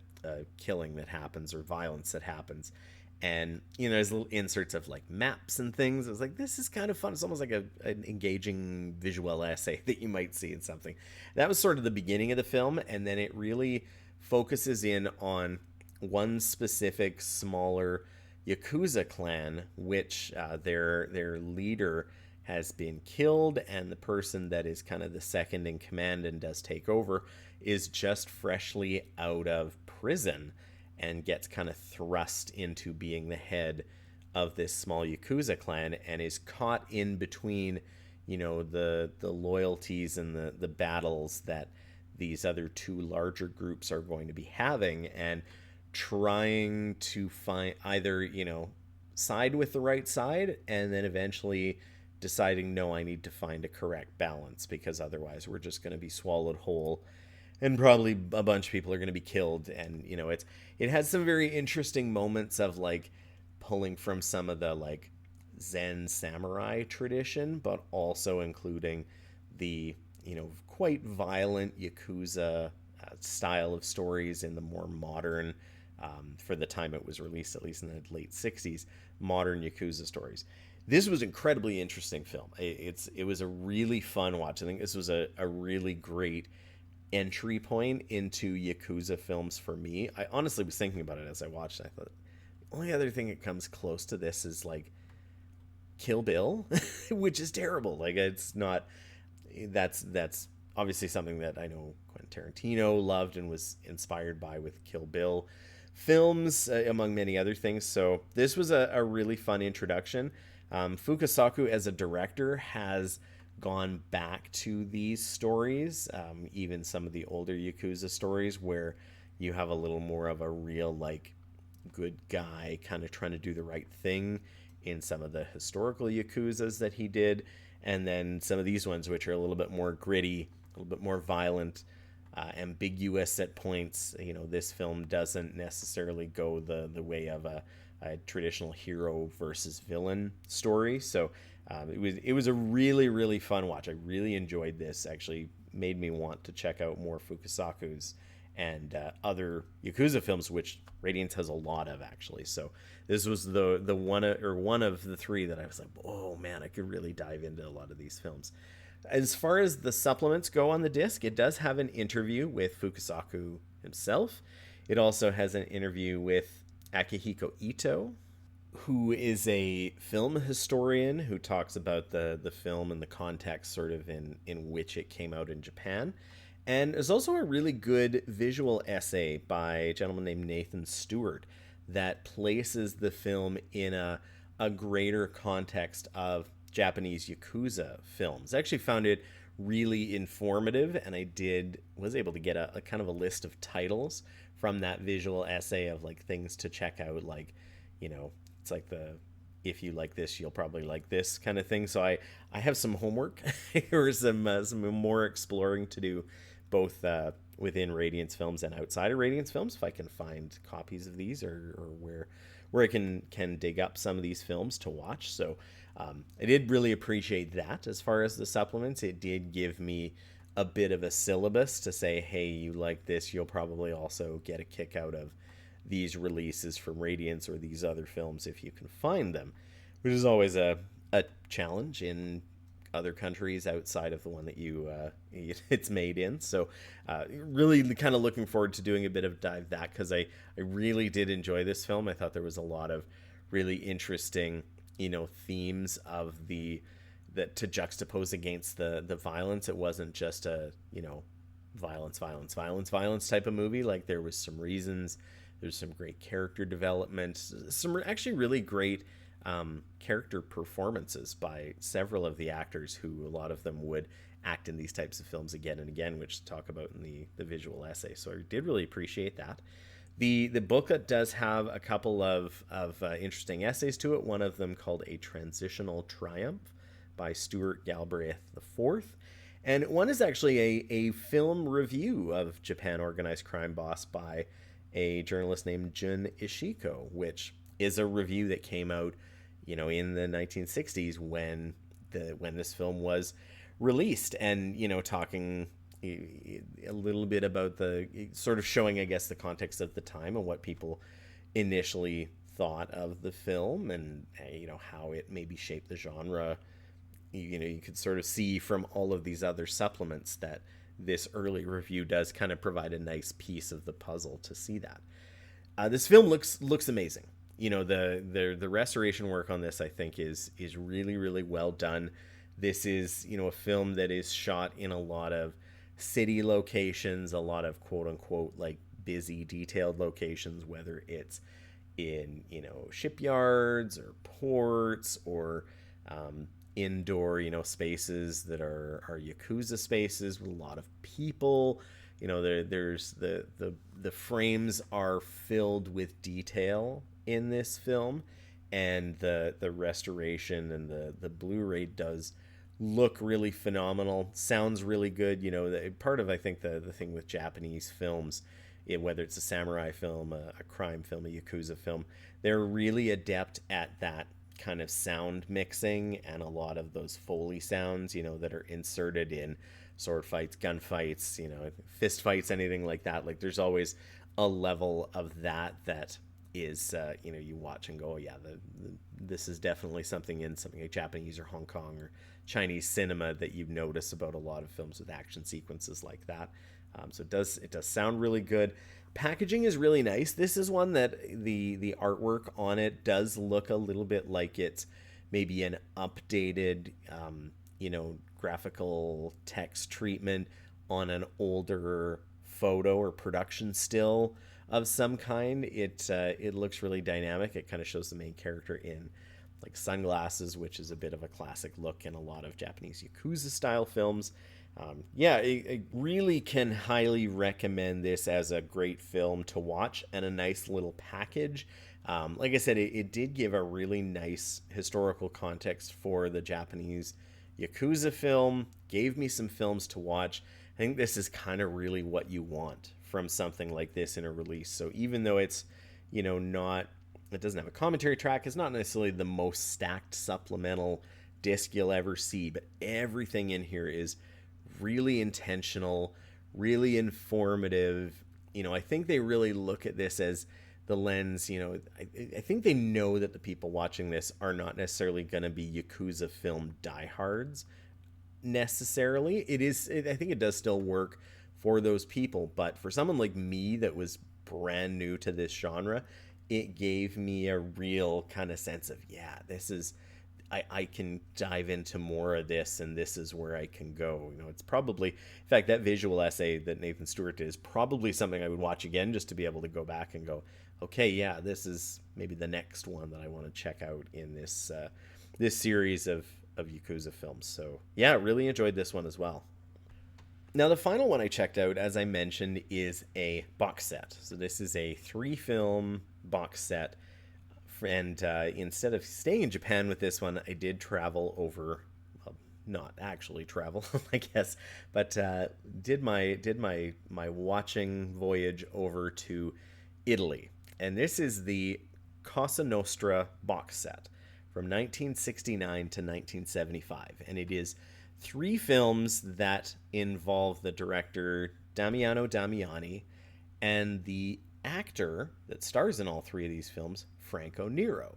killing that happens or violence that happens. And there's little inserts of like maps and things. I was like, this is kind of fun. It's almost like an engaging visual essay that you might see in something. That was sort of the beginning of the film, and then it really focuses in on one specific smaller yakuza clan, which their leader has been killed, and the person that is kind of the second in command and does take over is just freshly out of prison and gets kind of thrust into being the head of this small yakuza clan, and is caught in between the loyalties and the battles that these other two larger groups are going to be having, and trying to find either side with the right side, and then eventually deciding, no, I need to find a correct balance, because otherwise we're just going to be swallowed whole, and probably a bunch of people are going to be killed. And it has some very interesting moments of like pulling from some of the like Zen samurai tradition, but also including the quite violent yakuza style of stories in the more modern, for the time it was released, at least in the late 60s, modern yakuza stories. This was an incredibly interesting film. It was a really fun watch. I think this was a really great entry point into yakuza films for me. I honestly was thinking about it as I watched. I thought the only other thing that comes close to this is like Kill Bill, which is terrible. Like, it's not. That's obviously something that I know Quentin Tarantino loved and was inspired by with Kill Bill films, among many other things. So this was a really fun introduction. Fukasaku as a director has gone back to these stories, even some of the older yakuza stories, where you have a little more of a real like good guy kind of trying to do the right thing in some of the historical yakuzas that he did, and then some of these ones which are a little bit more gritty, a little bit more violent, ambiguous at points. This film doesn't necessarily go the way of a traditional hero versus villain story. So it was a really, really fun watch. I really enjoyed this. Actually made me want to check out more Fukasaku's and other yakuza films, which Radiance has a lot of, actually. So this was the one of the three that I was like, oh man, I could really dive into a lot of these films. As far as the supplements go on the disc, it does have an interview with Fukasaku himself. It also has an interview with Akihiko Ito, who is a film historian who talks about the film and the context sort of in which it came out in Japan. And there's also a really good visual essay by a gentleman named Nathan Stewart that places the film in a greater context of Japanese yakuza films. I actually found it really informative, and was able to get a kind of a list of titles from that visual essay of like things to check out, like, you know, it's like the if you like this, you'll probably like this kind of thing. So I have some homework or some more exploring to do, both within Radiance Films and outside of Radiance Films, if I can find copies of these, or where I can dig up some of these films to watch. So I did really appreciate that. As far as the supplements, it did give me a bit of a syllabus to say, hey, you like this, you'll probably also get a kick out of these releases from Radiance or these other films if you can find them, which is always a challenge in other countries outside of the one that it's made in. So really kind of looking forward to doing a bit of dive that, because I really did enjoy this film. I thought there was a lot of really interesting, themes of that to juxtapose against the violence. It wasn't just a, violence type of movie. Like, there was some reasons, there's some great character development, some actually really great character performances by several of the actors, who a lot of them would act in these types of films again and again, which to talk about in the visual essay. So I did really appreciate that. The booklet does have a couple of interesting essays to it. One of them called A Transitional Triumph by Stuart Galbraith IV. And one is actually a film review of Japan Organized Crime Boss by a journalist named Jun Ishiko, which is a review that came out, in the 1960s when this film was released, and, talking a little bit about the sort of showing, I guess, the context of the time and what people initially thought of the film, and, how it maybe shaped the genre. You could sort of see from all of these other supplements that this early review does kind of provide a nice piece of the puzzle to see that. This film looks amazing. The restoration work on this, I think, is really, really well done. This is, a film that is shot in a lot of city locations, a lot of quote unquote like busy, detailed locations, whether it's in, shipyards or ports or indoor, spaces that are yakuza spaces with a lot of people. There's the frames are filled with detail in this film, and the restoration and the Blu-ray does look really phenomenal. Sounds really good. Part of, I think, the thing with Japanese films, whether it's a samurai film, a crime film, a yakuza film, they're really adept at that kind of sound mixing and a lot of those Foley sounds, that are inserted in sword fights, gun fights, fist fights, anything like that. Like, there's always a level of that is, you watch and go, oh, yeah, this is definitely something in something like Japanese or Hong Kong or Chinese cinema that you notice about a lot of films with action sequences like that. So it does sound really good. Packaging is really nice. This is one that the artwork on it does look a little bit like it's maybe an updated, graphical text treatment on an older photo or production still of some kind. It looks really dynamic. It kind of shows the main character in like sunglasses, which is a bit of a classic look in a lot of Japanese yakuza style films. I really can highly recommend this as a great film to watch and a nice little package. Like I said, it did give a really nice historical context for the Japanese yakuza film, gave me some films to watch. I think this is kind of really what you want from something like this in a release. So even though it's, it doesn't have a commentary track, it's not necessarily the most stacked supplemental disc you'll ever see, but everything in here is really intentional, really informative. I think they really look at this as the lens, I think they know that the people watching this are not necessarily going to be yakuza film diehards necessarily. I think it does still work for those people. But for someone like me that was brand new to this genre, it gave me a real kind of sense of, yeah, this is, I can dive into more of this, and this is where I can go. You know, it's probably, in fact, that visual essay that Nathan Stewart did is probably something I would watch again just to be able to go back and go, okay, yeah, this is maybe the next one that I want to check out in this this series of Yakuza films. So yeah, really enjoyed this one as well. Now, the final one I checked out, as I mentioned, is a box set. So this is a 3-film box set. And instead of staying in Japan with this one, I did travel over, well, not actually travel, I guess, but did my watching voyage over to Italy. And this is the Cosa Nostra box set from 1969 to 1975. And it is 3 films that involve the director Damiano Damiani and the actor that stars in all 3 of these films, Franco Nero,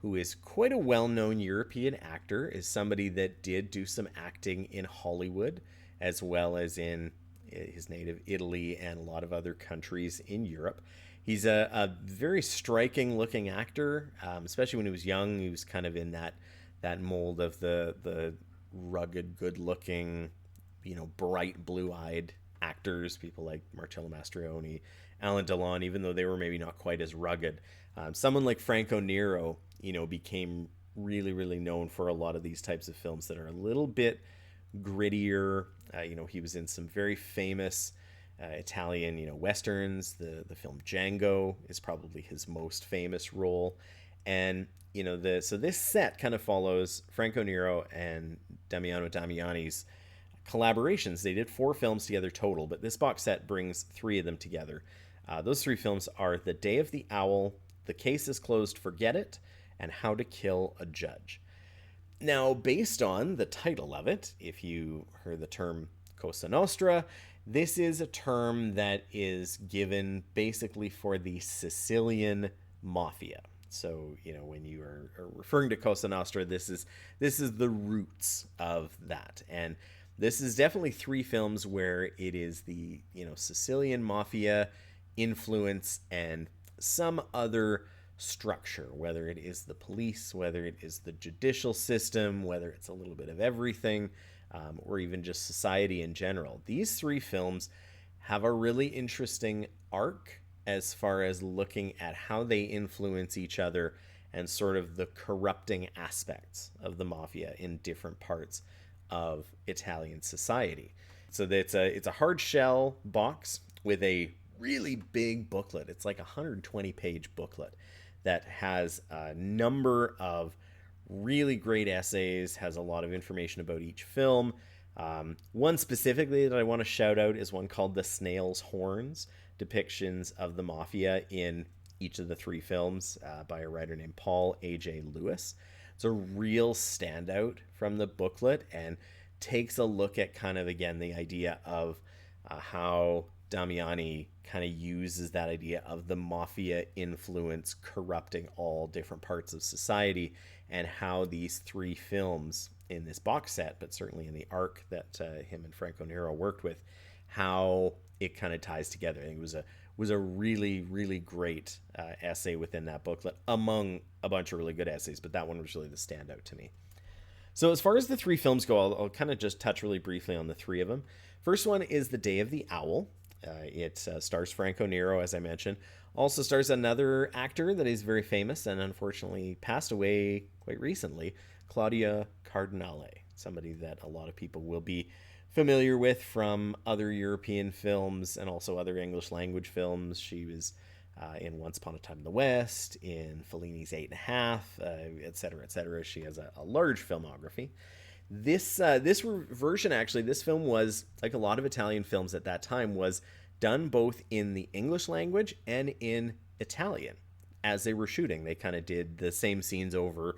who is quite a well-known European actor, is somebody that did do some acting in Hollywood as well as in his native Italy and a lot of other countries in Europe. He's a very striking looking actor, especially when he was young. He was kind of in that mold of the rugged, good looking, bright blue-eyed actors, people like Marcello Mastroianni, Alan Delon, even though they were maybe not quite as rugged. Someone like Franco Nero, became really, really known for a lot of these types of films that are a little bit grittier. He was in some very famous Italian, westerns. The film Django is probably his most famous role. And, so this set kind of follows Franco Nero and Damiano Damiani's collaborations. They did 4 films together total, but this box set brings 3 of them together. Those 3 films are The Day of the Owl, The Case is Closed, Forget It, and How to Kill a Judge. Now, based on the title of it, if you heard the term Cosa Nostra, this is a term that is given basically for the Sicilian mafia. So, when you are referring to Cosa Nostra, this is the roots of that. And this is definitely 3 films where it is the, Sicilian mafia influence and some other structure, whether it is the police, whether it is the judicial system, whether it's a little bit of everything, or even just society in general. These 3 films have a really interesting arc as far as looking at how they influence each other and sort of the corrupting aspects of the mafia in different parts of Italian society. So it's a hard shell box with a really big booklet. It's like a 120-page booklet that has a number of really great essays, has a lot of information about each film. One specifically that I want to shout out is one called The Snail's Horns, depictions of the mafia in each of the 3 films by a writer named Paul A.J. Lewis. It's a real standout from the booklet and takes a look at kind of, again, the idea of how Damiani kind of uses that idea of the mafia influence corrupting all different parts of society, and how these 3 films in this box set, but certainly in the arc that him and Franco Nero worked with, how it kind of ties together. I think it was a really, really great essay within that booklet, among a bunch of really good essays, but that one was really the standout to me. So as far as the 3 films go, I'll kind of just touch really briefly on the 3 of them. First one is The Day of the Owl. It stars Franco Nero, as I mentioned. Also stars another actor that is very famous and unfortunately passed away quite recently, Claudia Cardinale, somebody that a lot of people will be familiar with from other European films and also other English language films. She was in Once Upon a Time in the West, in Fellini's 8½, etc., etc. She has a large filmography. This version, actually, this film was, like a lot of Italian films at that time, was done both in the English language and in Italian. As they were shooting, they kind of did the same scenes over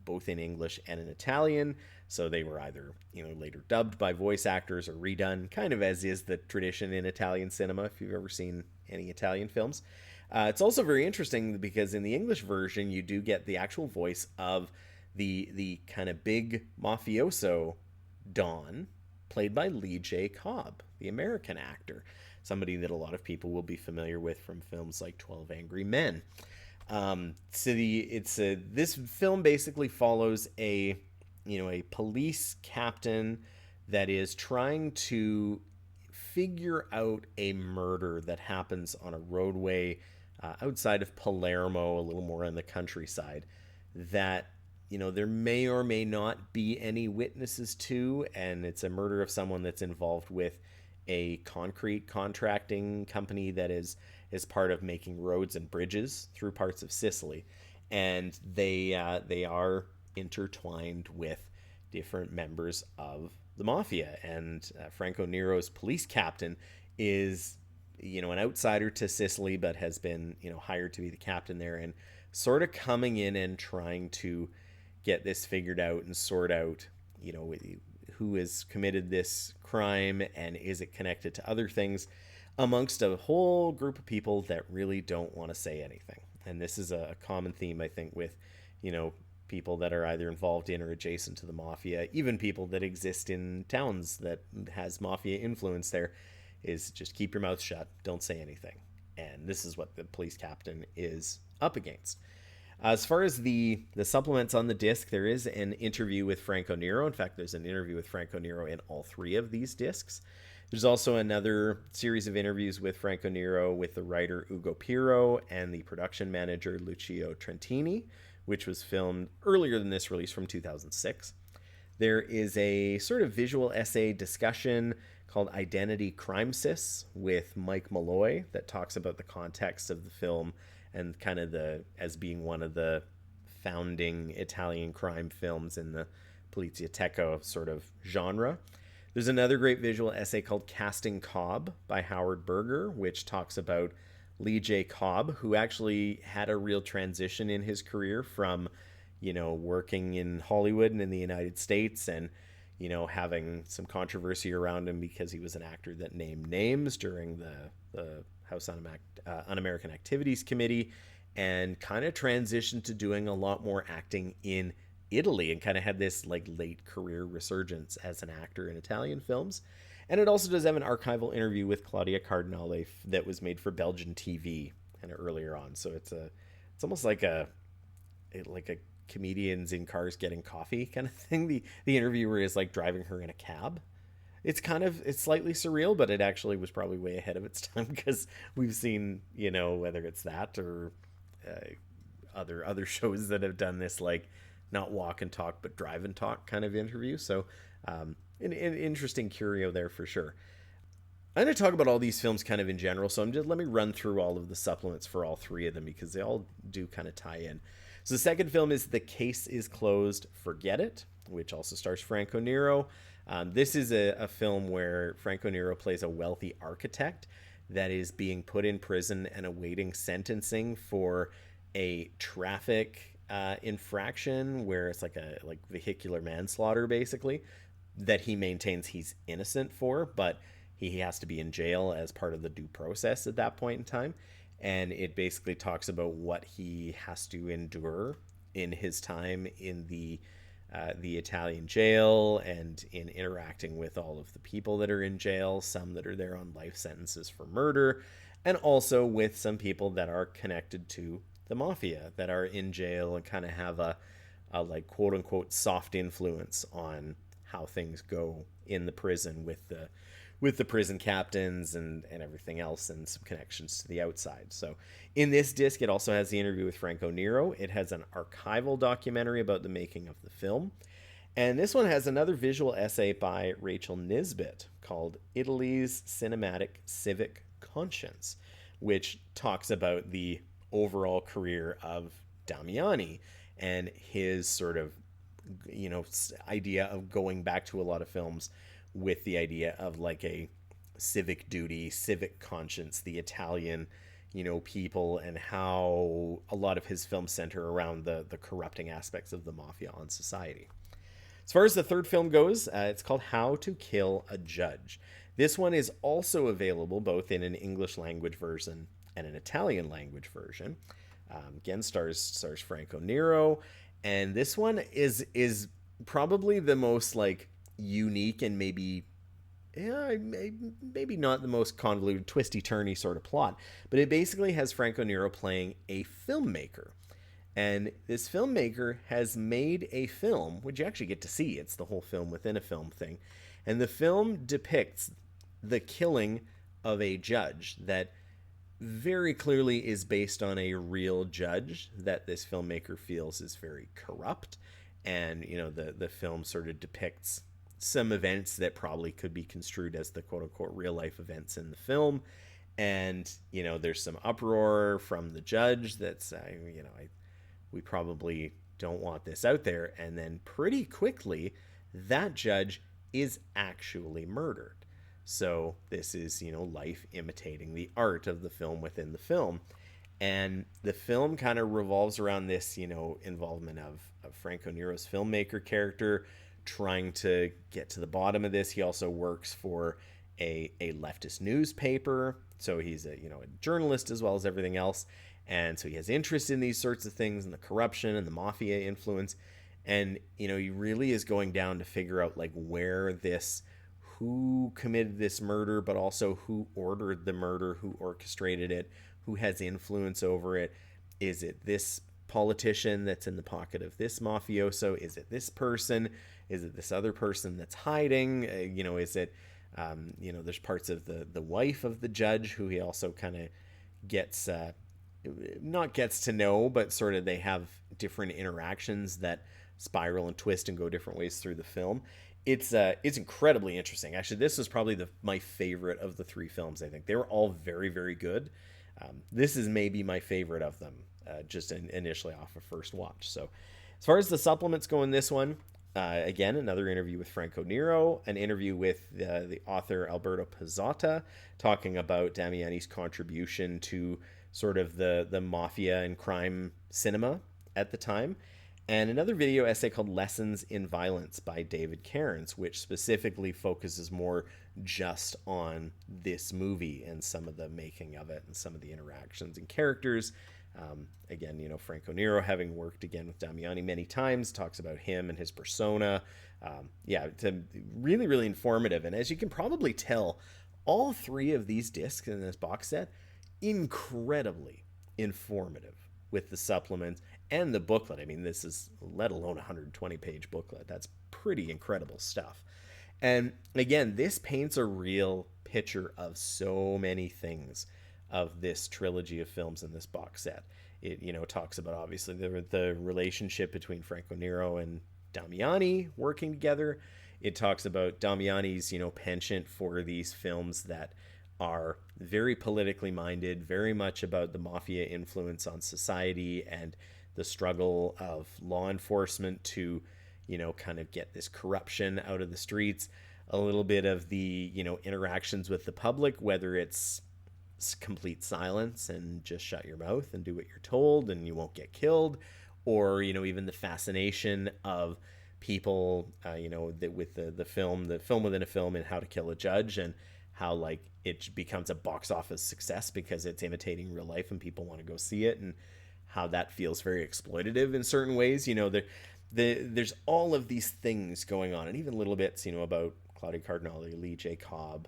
both in English and in Italian. So they were either, later dubbed by voice actors or redone, kind of as is the tradition in Italian cinema, if you've ever seen any Italian films. It's also very interesting because in the English version, you do get the actual voice of the kind of big mafioso Don, played by Lee J. Cobb, the American actor, somebody that a lot of people will be familiar with from films like 12 Angry Men. This film basically follows a police captain that is trying to figure out a murder that happens on a roadway outside of Palermo, a little more on the countryside, that there may or may not be any witnesses to, and it's a murder of someone that's involved with a concrete contracting company that is part of making roads and bridges through parts of Sicily, and they are intertwined with different members of the mafia. And Franco Nero's police captain is an outsider to Sicily, but has been hired to be the captain there, and sort of coming in and trying to get this figured out and sort out who has committed this crime and is it connected to other things, amongst a whole group of people that really don't want to say anything. And this is a common theme, I think, with people that are either involved in or adjacent to the mafia, even people that exist in towns that has mafia influence there, is just keep your mouth shut, don't say anything. And this is what the police captain is up against. As far as the supplements on the disc, there is an interview with Franco Nero. In fact, there's an interview with Franco Nero in all three of these discs. There's also another series of interviews with Franco Nero with the writer Ugo Pirro and the production manager Lucio Trentini, which was filmed earlier than this release, from 2006. There is a sort of visual essay discussion called Identity Crimesis with Mike Malloy that talks about the context of the film and kind of as being one of the founding Italian crime films in the Poliziottesco sort of genre. There's another great visual essay called Casting Cobb by Howard Berger, which talks about Lee J. Cobb, who actually had a real transition in his career from, working in Hollywood and in the United States, and, having some controversy around him because he was an actor that named names during the House Un-American Activities Committee, and kind of transitioned to doing a lot more acting in Italy, and kind of had this late career resurgence as an actor in Italian films. And it also does have an archival interview with Claudia Cardinale that was made for Belgian TV kind of earlier on. So it's almost like a comedians in cars getting coffee kind of thing. The interviewer is driving her in a cab. It's slightly surreal, but it actually was probably way ahead of its time, because we've seen, whether it's that or other shows that have done this, not walk and talk, but drive and talk kind of interview. So an interesting curio there for sure. I'm going to talk about all these films kind of in general, so let me run through all of the supplements for all three of them, because they all do kind of tie in. So the second film is The Case is Closed, Forget It, which also stars Franco Nero. This is a film where Franco Nero plays a wealthy architect that is being put in prison and awaiting sentencing for a traffic infraction where it's like vehicular manslaughter, basically, that he maintains he's innocent for, but he has to be in jail as part of the due process at that point in time. And it basically talks about what he has to endure in his time in the Italian jail, and in interacting with all of the people that are in jail, some that are there on life sentences for murder, and also with some people that are connected to the mafia that are in jail and kind of have a quote unquote soft influence on how things go in the prison with the prison captains and everything else, and some connections to the outside. So in this disc, it also has the interview with Franco Nero. It has an archival documentary about the making of the film. And this one has another visual essay by Rachel Nisbet called Italy's Cinematic Civic Conscience, which talks about the overall career of Damiani and his sort of, idea of going back to a lot of films with the idea of a civic duty, civic conscience, the Italian, people, and how a lot of his films center around the corrupting aspects of the mafia on society. As far as the third film goes, it's called How to Kill a Judge. This one is also available both in an English language version and an Italian language version. Again, stars Franco Nero, and this one is probably the most unique and maybe Yeah, maybe not the most convoluted, twisty, turny sort of plot, but it basically has Franco Nero playing a filmmaker. And this filmmaker has made a film, which you actually get to see. It's the whole film within a film thing. And the film depicts the killing of a judge that very clearly is based on a real judge that this filmmaker feels is very corrupt. And, the film sort of depicts some events that probably could be construed as the quote unquote real life events in the film. And, there's some uproar from the judge that's, we probably don't want this out there. And then pretty quickly, that judge is actually murdered. So this is, life imitating the art of the film within the film. And the film kind of revolves around this, involvement of Franco Nero's filmmaker character trying to get to the bottom of this. He also works for a leftist newspaper. So he's a journalist as well as everything else. And so he has interest in these sorts of things and the corruption and the mafia influence. And, he really is going down to figure out like who committed this murder, but also who ordered the murder, who orchestrated it, who has influence over it. Is it this politician that's in the pocket of this mafioso? Is it this person? Is it this other person that's hiding? Is it, there's parts of the wife of the judge who he also kind of gets, not gets to know, but sort of they have different interactions that spiral and twist and go different ways through the film. It's incredibly interesting. Actually, this was probably my favorite of the three films. I think they were all very, very good. This is maybe my favorite of them, just initially off of first watch. So, as far as the supplements go in this one, again, another interview with Franco Nero, an interview with the author Alberto Pizzotta, talking about Damiani's contribution to sort of the mafia and crime cinema at the time, and another video essay called Lessons in Violence by David Cairns, which specifically focuses more just on this movie and some of the making of it and some of the interactions and characters. Again, Franco Nero, having worked again with Damiani many times, talks about him and his persona. It's really, really informative. And as you can probably tell, all three of these discs in this box set, incredibly informative with the supplements and the booklet. I mean, this is, let alone a 120-page booklet. That's pretty incredible stuff. And again, this paints a real picture of so many things of this trilogy of films in this box set. It, talks about obviously the relationship between Franco Nero and Damiani working together. It talks about Damiani's, penchant for these films that are very politically minded, very much about the mafia influence on society and the struggle of law enforcement to, kind of get this corruption out of the streets. A little bit of the, interactions with the public, whether it's complete silence and just shut your mouth and do what you're told and you won't get killed, or, even the fascination of people, that with the film within a film and How to Kill a Judge, and how like it becomes a box office success because it's imitating real life and people want to go see it, and how that feels very exploitative in certain ways. There's all of these things going on, and even little bits, about Claudia Cardinale, Lee J. Cobb,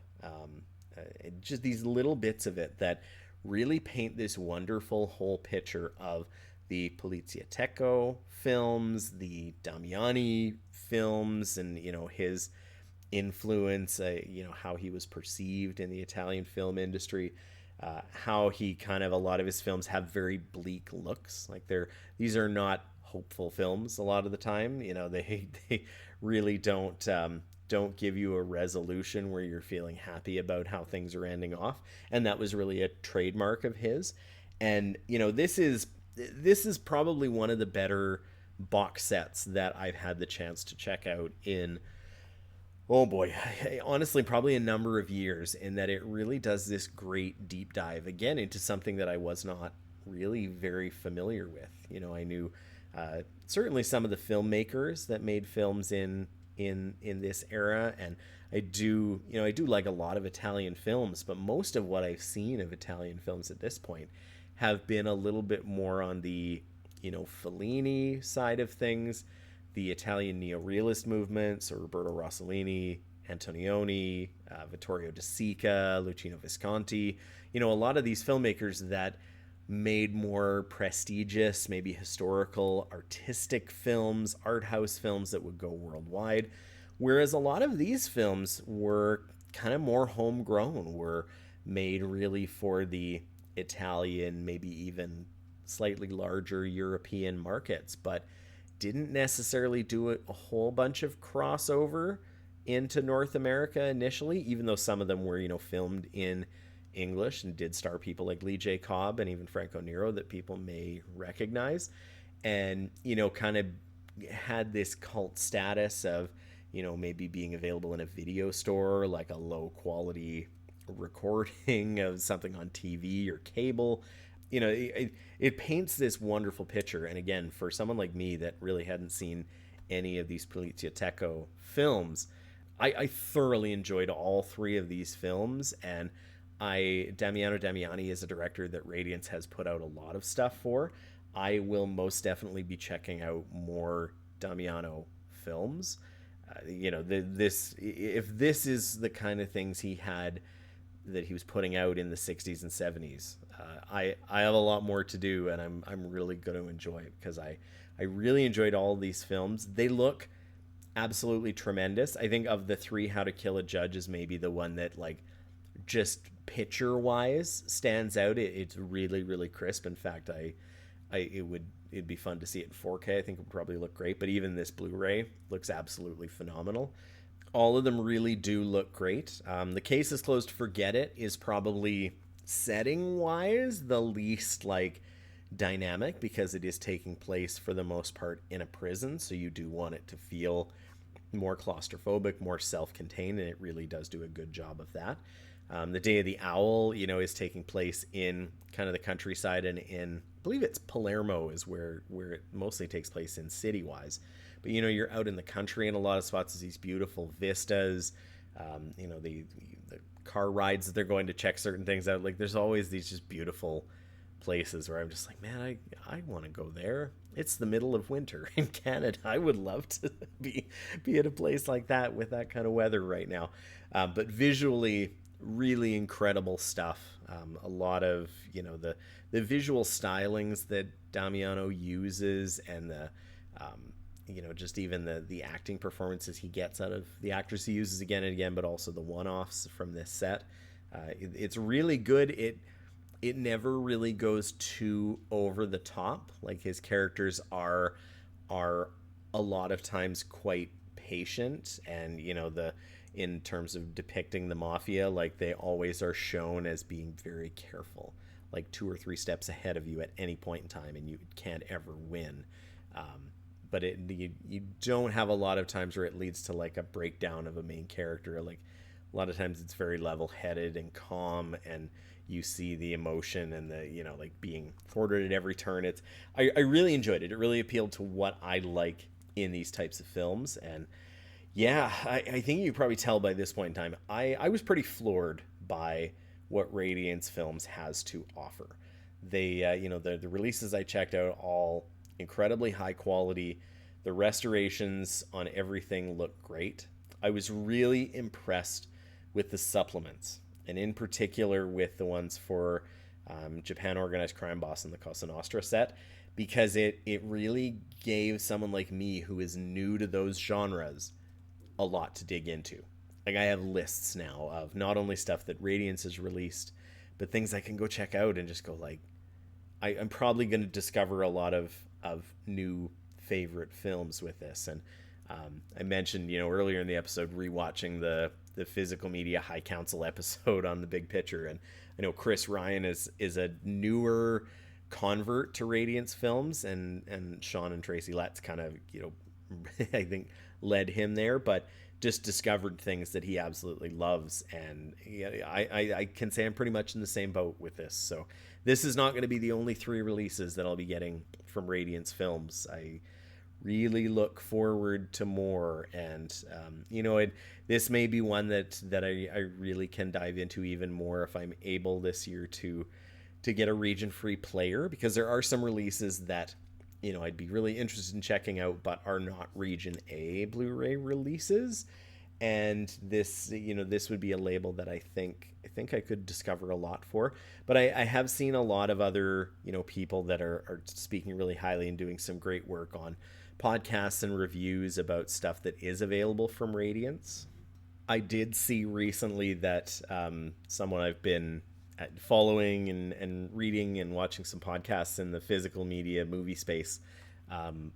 just these little bits of it that really paint this wonderful whole picture of the Poliziotecco films, the Damiani films, and his influence, how he was perceived in the Italian film industry, how he kind of, a lot of his films have very bleak looks. Like these are not hopeful films a lot of the time. They really don't give you a resolution where you're feeling happy about how things are ending off. And that was really a trademark of his. And, this is probably one of the better box sets that I've had the chance to check out in, oh boy, honestly, probably a number of years, in that it really does this great deep dive again into something that I was not really very familiar with. I knew certainly some of the filmmakers that made films in this era, and I do like a lot of Italian films, but most of what I've seen of Italian films at this point have been a little bit more on the Fellini side of things, the Italian neorealist movement, so Roberto Rossellini, Antonioni, Vittorio De Sica, Luchino Visconti. A lot of these filmmakers that made more prestigious, maybe historical, artistic films, art house films that would go worldwide. Whereas a lot of these films were kind of more homegrown, were made really for the Italian, maybe even slightly larger European markets, but didn't necessarily do a whole bunch of crossover into North America initially, even though some of them were, filmed in English and did star people like Lee J. Cobb and even Franco Nero that people may recognize. And, kind of had this cult status of, maybe being available in a video store, like a low quality recording of something on TV or cable. It paints this wonderful picture. And again, for someone like me that really hadn't seen any of these Poliziottesco films, I thoroughly enjoyed all three of these films. And Damiano Damiani is a director that Radiance has put out a lot of stuff for. I will most definitely be checking out more Damiano films. If this is the kind of things he had that he was putting out in the 60s and 70s, I have a lot more to do, and I'm really going to enjoy it because I really enjoyed all of these films. They look absolutely tremendous. I think of the three, How to Kill a Judge is maybe the one that, like, just picture wise stands out. It's really, really crisp. In fact, it'd be fun to see it in 4K. I think it would probably look great, but even this Blu-ray looks absolutely phenomenal. All of them really do look great. The Case is Closed, Forget It is probably setting wise the least like dynamic because it is taking place for the most part in a prison, so you do want it to feel more claustrophobic, more self-contained, and it really does do a good job of that. The Day of the Owl, is taking place in kind of the countryside, and I believe it's Palermo is where it mostly takes place in city-wise. But, you're out in the country in a lot of spots. There's these beautiful vistas, the car rides that they're going to check certain things out. Like, there's always these just beautiful places where I'm just like, man, I want to go there. It's the middle of winter in Canada. I would love to be at a place like that with that kind of weather right now. But visually, really incredible stuff. A lot of, the visual stylings that Damiano uses, and the just even the acting performances he gets out of the actors he uses again and again, but also the one-offs from this set. It's really good. It never really goes too over the top. Like, his characters are a lot of times quite patient, and in terms of depicting the mafia, like, they always are shown as being very careful, like 2 or 3 steps ahead of you at any point in time, and you can't ever win. But you don't have a lot of times where it leads to like a breakdown of a main character. Like, a lot of times it's very level-headed and calm, and you see the emotion and the like being thwarted at every turn. I really enjoyed it. It really appealed to what I like in these types of films. And yeah, I think you probably tell by this point in time, I was pretty floored by what Radiance Films has to offer. They the releases I checked out, all incredibly high quality. The restorations on everything look great. I was really impressed with the supplements, and in particular with the ones for Japan Organized Crime Boss and the Cosa Nostra set, because it really gave someone like me who is new to those genres a lot to dig into. Like, I have lists now of not only stuff that Radiance has released, but things I can go check out and just go like, I'm probably going to discover a lot of new favorite films with this. And I mentioned, earlier in the episode, rewatching the Physical Media High Council episode on The Big Picture. And I know Chris Ryan is a newer convert to Radiance Films, and Sean and Tracy Letts kind of, I think led him there, but just discovered things that he absolutely loves. And I can say I'm pretty much in the same boat with this. So this is not going to be the only 3 releases that I'll be getting from Radiance Films. I really look forward to more, and this may be one that I really can dive into even more if I'm able this year to get a region-free player, because there are some releases that I'd be really interested in checking out but are not region A Blu-ray releases, And this, this would be a label that I think I could discover a lot for. But I have seen a lot of other, people that are speaking really highly and doing some great work on podcasts and reviews about stuff that is available from Radiance. I did see recently that someone I've been following and reading and watching some podcasts in the physical media movie space,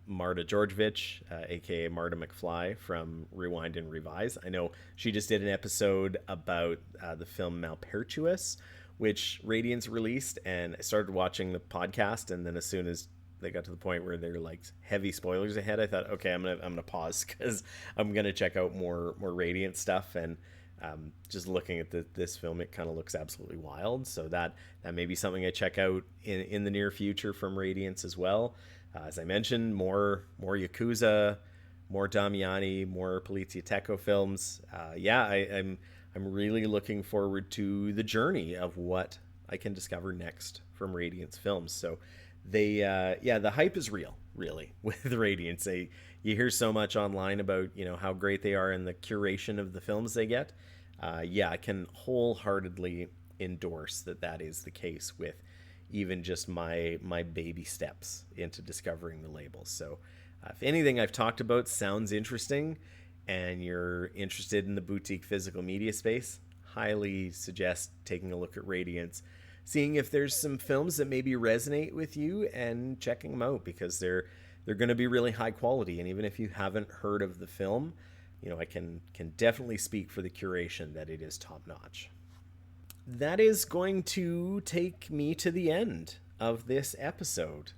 Marta Georgevich, aka Marta McFly from Rewind and Revise. I know she just did an episode about the film Malpertuous, which Radiance released, and I started watching the podcast, and then as soon as they got to the point where they're like heavy spoilers ahead, I thought, okay, I'm gonna pause because I'm gonna check out more Radiant stuff. And just looking at this film, it kind of looks absolutely wild. So that may be something I check out in the near future from Radiance as well. As I mentioned, more Yakuza, more Damiani, more Polizia Tecco films. I'm really looking forward to the journey of what I can discover next from Radiance Films. So the hype is real, really, with Radiance. You hear so much online about how great they are and the curation of the films they get. I can wholeheartedly endorse that is the case with even just my baby steps into discovering the labels. So if anything I've talked about sounds interesting and you're interested in the boutique physical media space, highly suggest taking a look at Radiance, seeing if there's some films that maybe resonate with you and checking them out, because they're going to be really high quality. And even if you haven't heard of the film, I can definitely speak for the curation that it is top notch. That is going to take me to the end of this episode.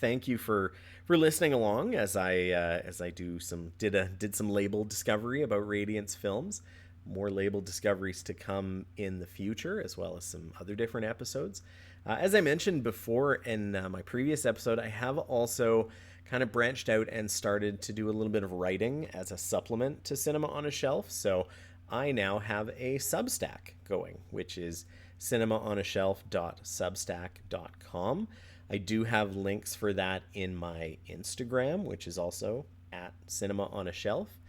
Thank you for listening along as I did some label discovery about Radiance Films. More label discoveries to come in the future, as well as some other different episodes. As I mentioned before in my previous episode, I have also kind of branched out and started to do a little bit of writing as a supplement to Cinema on a Shelf. So I now have a Substack going, which is cinemaonashelf.substack.com. I do have links for that in my Instagram, which is also at Cinema on a Shelf.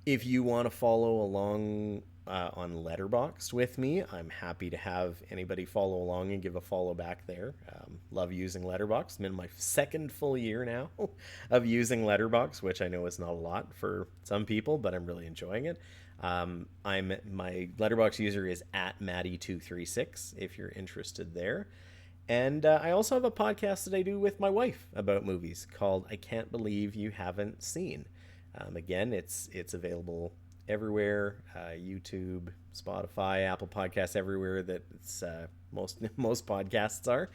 If you want to follow along on Letterboxd with me, I'm happy to have anybody follow along and give a follow back there. Love using Letterboxd. I'm in my second full year now of using Letterboxd, which I know is not a lot for some people, but I'm really enjoying it. My Letterboxd user is at Maddie236 if you're interested there. And I also have a podcast that I do with my wife about movies called I Can't Believe You Haven't Seen. Again, it's available everywhere, YouTube, Spotify, Apple Podcasts, everywhere that it's most podcasts are.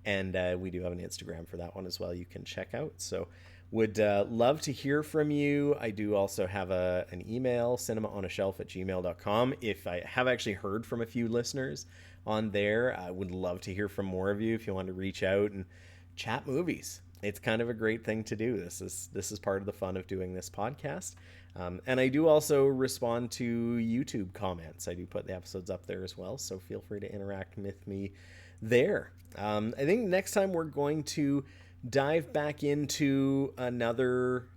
And we do have an Instagram for that one as well you can check out. So would love to hear from you. I do also have an email, cinemaonashelf@gmail.com. If I have actually heard from a few listeners on there, I would love to hear from more of you if you want to reach out and chat movies. It's kind of a great thing to do. This is part of the fun of doing this podcast. And I do also respond to YouTube comments. I do put the episodes up there as well, so feel free to interact with me there. I think next time we're going to dive back into another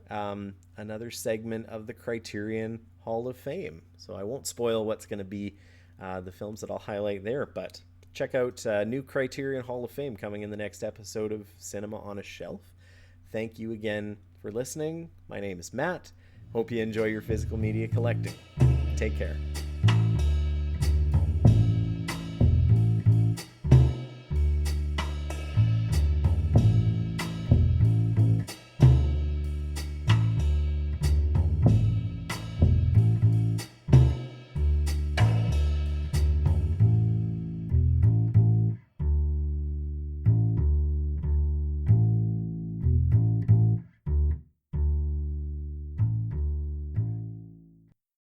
segment of the Criterion Hall of Fame. So I won't spoil what's going to be the films that I'll highlight there, but check out new Criterion Hall of Fame coming in the next episode of Cinema on a Shelf. Thank you again for listening. My name is Matt. Hope you enjoy your physical media collecting. Take care.